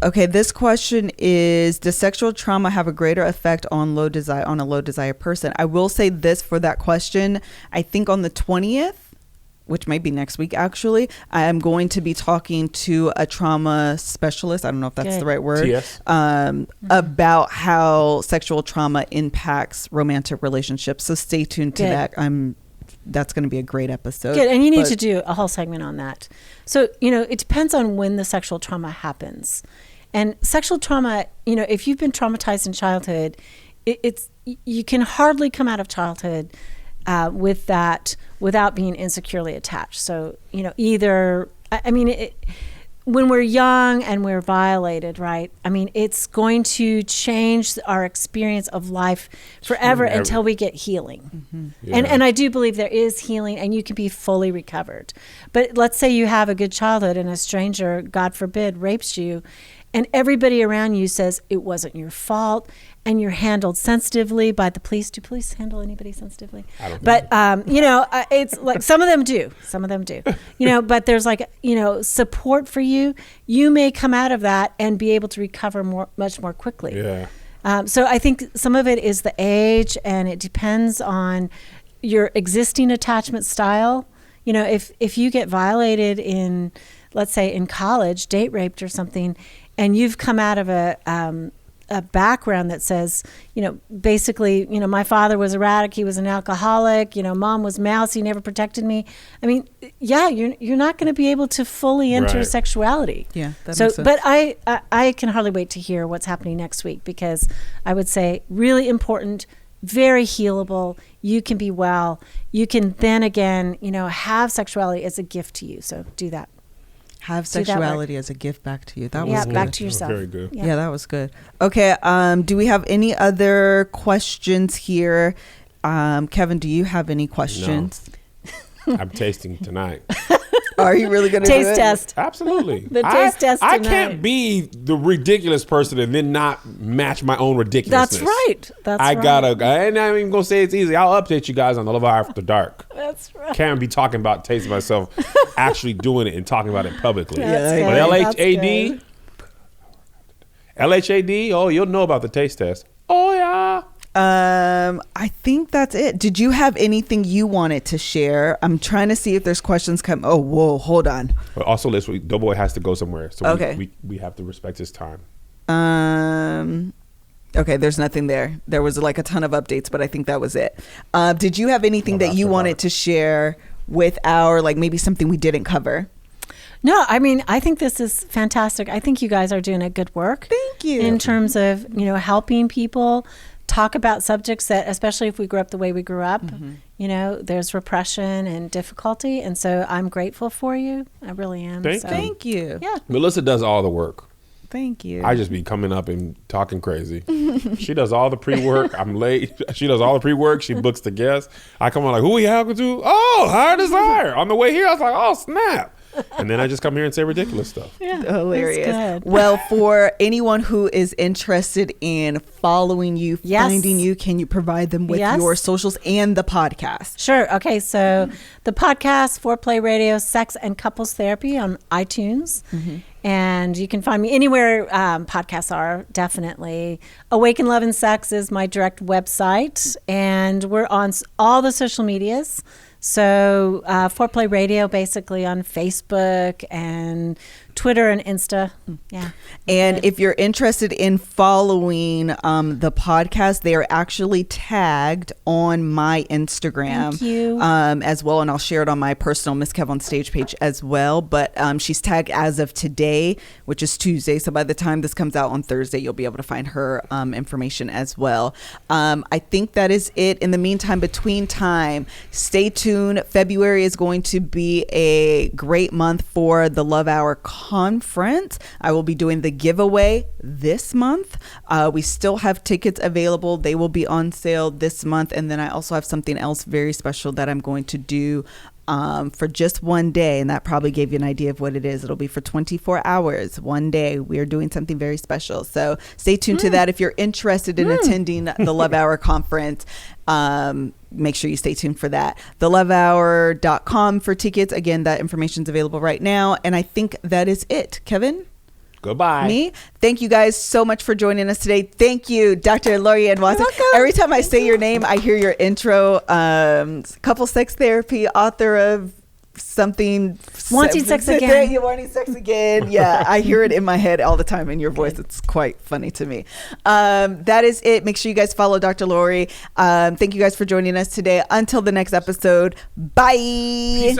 Okay, this question is, does sexual trauma have a greater effect on a low desire person? I will say this for that question. I think on the 20th, which might be next week actually, I am going to be talking to a trauma specialist. I don't know if that's the right word. TS. About how sexual trauma impacts romantic relationships. So stay tuned to that. That's going to be a great episode. Good, and you need to do a whole segment on that. So, it depends on when the sexual trauma happens. And sexual trauma, if you've been traumatized in childhood, you can hardly come out of childhood with that without being insecurely attached. So, when we're young and we're violated, right? I mean, it's going to change our experience of life forever until we get healing. Mm-hmm. Yeah. And I do believe there is healing and you can be fully recovered. But let's say you have a good childhood and a stranger, God forbid, rapes you, and everybody around you says it wasn't your fault, and you're handled sensitively by the police. Do police handle anybody sensitively? I don't But it's like some of them do. But there's support for you. You may come out of that and be able to recover much more quickly. Yeah. So I think some of it is the age, and it depends on your existing attachment style. If you get violated in, let's say in college, date raped or something, and you've come out of a background that says, basically, my father was erratic, he was an alcoholic, mom was mousy, never protected me. I mean, yeah, you're not going to be able to fully enter sexuality. Yeah, that makes sense. But I can hardly wait to hear what's happening next week, because I would say really important, very healable. You can be well. You can then again, have sexuality as a gift to you. So do that. Have sexuality as a gift back to you. That was good. Back to yourself. Very good. Yeah, that was good. Okay, do we have any other questions here? Kevin, do you have any questions? No. I'm tasting tonight. Are you really going to taste test? Absolutely. The taste test I tonight. can't be the ridiculous person and then not match my own ridiculousness. That's right. I'm not even going to say it's easy. I'll update you guys on the Love Hour After Dark. That's right. Can't be talking about tasting myself, actually doing it and talking about it publicly. That's But good. LHAD, oh, you'll know about the taste test. Oh, yeah. I think that's it. Did you have anything you wanted to share? I'm trying to see if there's questions come. Oh, whoa, hold on. But also, Doughboy has to go somewhere, so okay. we have to respect his time. Okay, there's nothing there. There was like a ton of updates, but I think that was it. Did you have anything that you wanted to share with our, like maybe something we didn't cover? No, I mean, I think this is fantastic. I think you guys are doing a good work. Thank you. In terms of, helping people talk about subjects that, especially if we grew up the way we grew up, there's repression and difficulty. And so I'm grateful for you. I really am. Thank you. Yeah. Melissa does all the work. Thank you. I just be coming up and talking crazy. She does all the pre-work. I'm late. She does all the pre-work. She books the guests. I come on like, who we have to? Oh, Higher Desire. On the way here, I was like, oh, snap. And then I just come here and say ridiculous stuff. Yeah, hilarious. Well, for anyone who is interested in following you, finding you, can you provide them with your socials and the podcast? Sure. Okay. So the podcast, Foreplay Radio, Sex and Couples Therapy on iTunes. And you can find me anywhere podcasts are, definitely. Awaken Love and Sex is my direct website. And we're on all the social medias. So Foreplay Radio basically on Facebook and Twitter and Insta. Yeah. And if you're interested in following the podcast, they are actually tagged on my Instagram. Thank you. As well. And I'll share it on my personal MrsKevOnStage page as well. But she's tagged as of today, which is Tuesday. So by the time this comes out on Thursday, you'll be able to find her information as well. I think that is it. In the meantime, between time, stay tuned. February is going to be a great month for the Love Hour conference. I will be doing the giveaway this month. We still have tickets available. They will be on sale this month. And then I also have something else very special that I'm going to do for just one day. And that probably gave you an idea of what it is. It'll be for 24 hours, one day. We are doing something very special. So stay tuned to that. If you're interested in attending the Love Hour conference, make sure you stay tuned for that. TheLoveHour.com for tickets. Again, that information is available right now. And I think that is it. Kevin? Goodbye. Me? Thank you guys so much for joining us today. Thank you, Dr. Laurie Ann Watson. Every time I say your name, I hear your intro. Couple sex therapy, author of something. Wanting sex again. You're wanting sex again. Yeah, I hear it in my head all the time in your voice. It's quite funny to me. That is it. Make sure you guys follow Dr. Laurie. Thank you guys for joining us today. Until the next episode. Bye. Peace out.